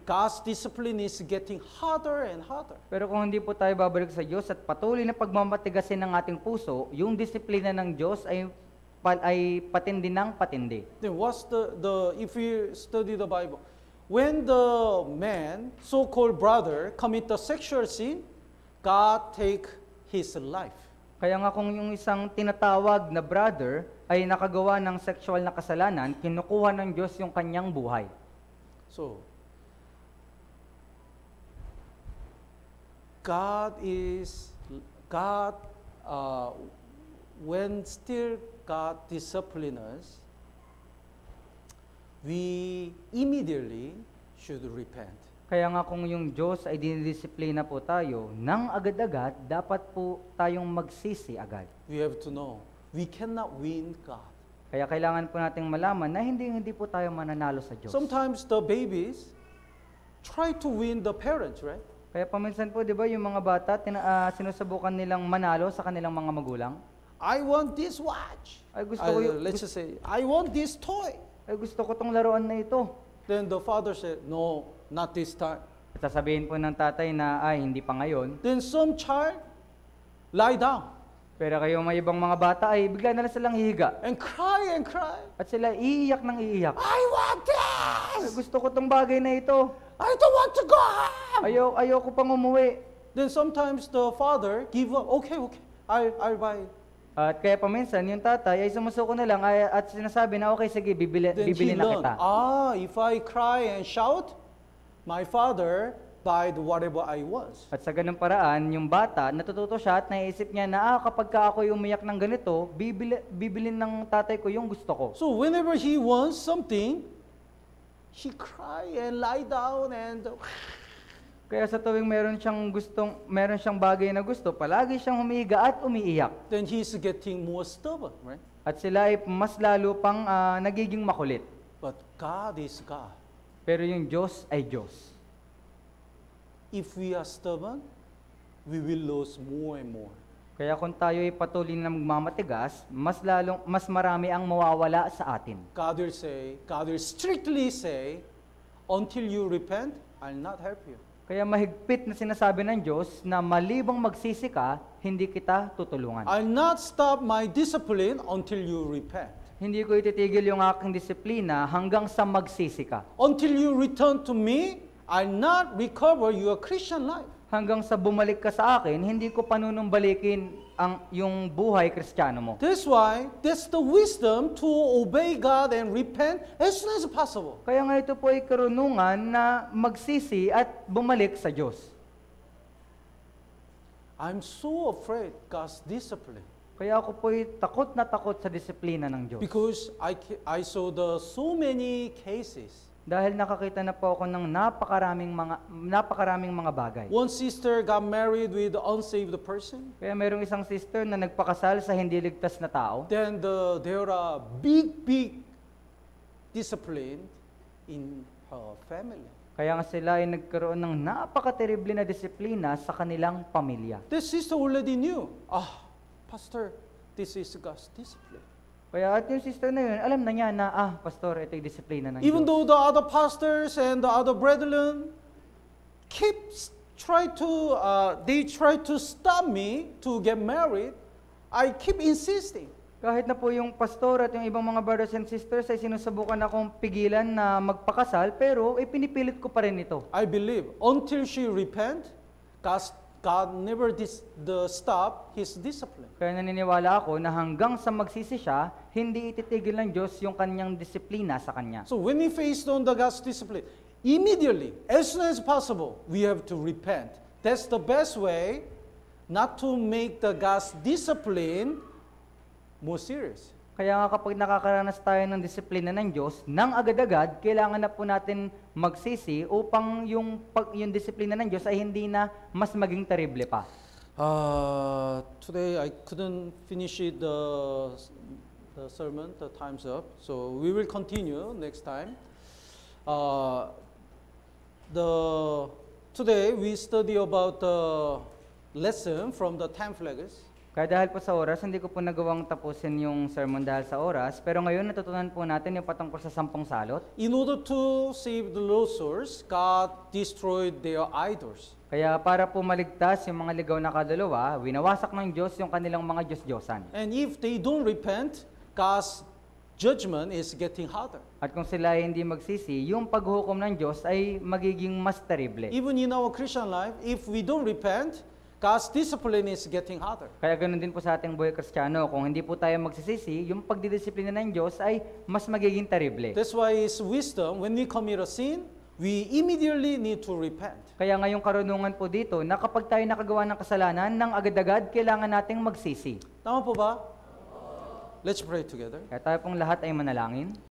God's discipline is getting harder and harder. Pero kung hindi po tayo babalik sa Diyos at patuloy na pagmamatigasin ng ating puso, yung disiplina ng Diyos ay patindi ng patindi. Then what's if we study the Bible, when the man, so-called brother, commit the sexual sin, God take his life. Kaya nga kung yung isang tinatawag na brother ay nakagawa ng sexual na kasalanan, kinukuha ng Diyos yung kanyang buhay. So, when still God discipline us, we immediately should repent. Kaya nga kung yung Diyos ay dinidisiplina po tayo, nang agad-agad, dapat po tayong magsisi agad. We have to know, we cannot win God. Kaya kailangan po nating malaman na hindi po tayo mananalo sa Diyos. Sometimes the babies try to win the parents, right? Kaya paminsan po, di ba, yung mga bata, sinusubukan nilang manalo sa kanilang mga magulang. I want this watch. Ay, gusto ko yung, Let's just say, I want this toy. ay, gusto ko tong laruan na ito. Then the father said, no, not this time. At sasabihin po ng tatay na, ay, hindi pa ngayon. Then some child lie down Pero kayo may ibang mga bata ay bigla na lang silang hihiga. and cry and cry. At sila iiyak ng iiyak. I want Ay, this. gusto ko tong bagay na ito. I don't want to go home. Ayoko pang umuwi. Then sometimes the father give up. Okay, I'll buy it. At kaya paminsan, yung tatay ay sumusuko na lang at sinasabi na, okay, sige, Then bibili he na learned, kita. if I cry and shout, my father buy whatever I want. At sa ganung paraan, yung bata, natututo siya at naisip niya na, kapag ka ako umiyak ng ganito, bibilin ng tatay ko yung gusto ko. So whenever he wants something, he cry and lie down and Kaya sa tuwing meron siyang bagay na gusto, palagi siyang humihiga at umiiyak. then he's getting more stubborn, right? At sila ay mas lalo pang nagiging makulit. But God is God. Pero yung Diyos ay Diyos. If we are stubborn, we will lose more and more. Kaya kung tayo ay patuloy na magmamatigas, mas marami ang mawawala sa atin. God will strictly say, until you repent, I'll not help you. Kaya mahigpit na sinasabi ng Diyos na malibang magsisi ka, hindi kita tutulungan. I'll not stop my discipline until you repent. Hindi ko ititigil yung aking disiplina hanggang sa magsisi ka. Until you return to me, I'll not recover your Christian life. Hanggang sa bumalik ka sa akin, hindi ko panunumbalikin yung buhay kristyano mo. That's the wisdom to obey God and repent as soon as possible. Kaya nga ito po ay karunungan na magsisi at bumalik sa Diyos. I'm so afraid God's discipline Kaya ako po ay takot na takot sa disiplina ng Diyos. because I saw so many cases. Dahil nakakita na po ako ng napakaraming mga bagay. One sister got married with an unsaved person. Kaya mayroong isang sister na nagpakasal sa hindi ligtas na tao. Then there are big discipline in her family. Kaya nga sila ay nagkaroon ng napakaterible na disiplina sa kanilang pamilya. This sister already knew, Pastor, this is God's discipline. Kaya at yung sister na yun, alam na niya na, pastor, ito yung disiplina ng Even Diyos. though the other pastors and the other brethren they try to stop me to get married, I keep insisting. Kahit na po yung pastor at yung ibang mga brothers and sisters ay sinusubukan akong pigilan na magpakasal, pero pinipilit ko pa rin ito. I believe until she repent, God never stop His discipline. Kaya naniniwala ako na hanggang sa magsisi siya, hindi ititigil ng Diyos yung kanyang disiplina sa kanya. So when we face on the God's discipline, immediately, as soon as possible, we have to repent. That's the best way not to make the God's discipline more serious. Kaya nga kapag nakakaranas tayo ng disiplina ng Diyos, nang agad-agad, kailangan na po natin magsisi upang yung disiplina ng Diyos ay hindi na mas maging terrible pa. Today I couldn't finish the sermon, the time's up. So we will continue next time. Today we study about the lesson from the 10 plagues. Kaya dahil po sa oras, hindi ko po nagawang tapusin yung sermon dahil sa oras, pero ngayon natutunan po natin yung patungkol sa 10 salot. In order to save the lost souls, God destroyed their idols. Kaya para po maligtas yung mga ligaw na kaluluwa, winawasak ng Diyos yung kanilang mga Diyos-Diyosan. And if they don't repent, God's judgment is getting harder. At kung sila ay hindi magsisi, yung paghukom ng Diyos ay magiging mas terrible. Even in our Christian life, if we don't repent, God's discipline is getting harder. Kaya ganoon din po sa ating buhay kristyano, kung hindi po tayo magsisisi, yung pagdidisiplina ng Diyos ay mas magiging terrible. That's why it's wisdom, when we commit a sin, we immediately need to repent. Kaya ngayong karunungan po dito, na kapag tayo nakagawa ng kasalanan, nang agad-agad, kailangan nating magsisi. Tama po ba? Let's pray together. Kaya tayo pong lahat ay manalangin.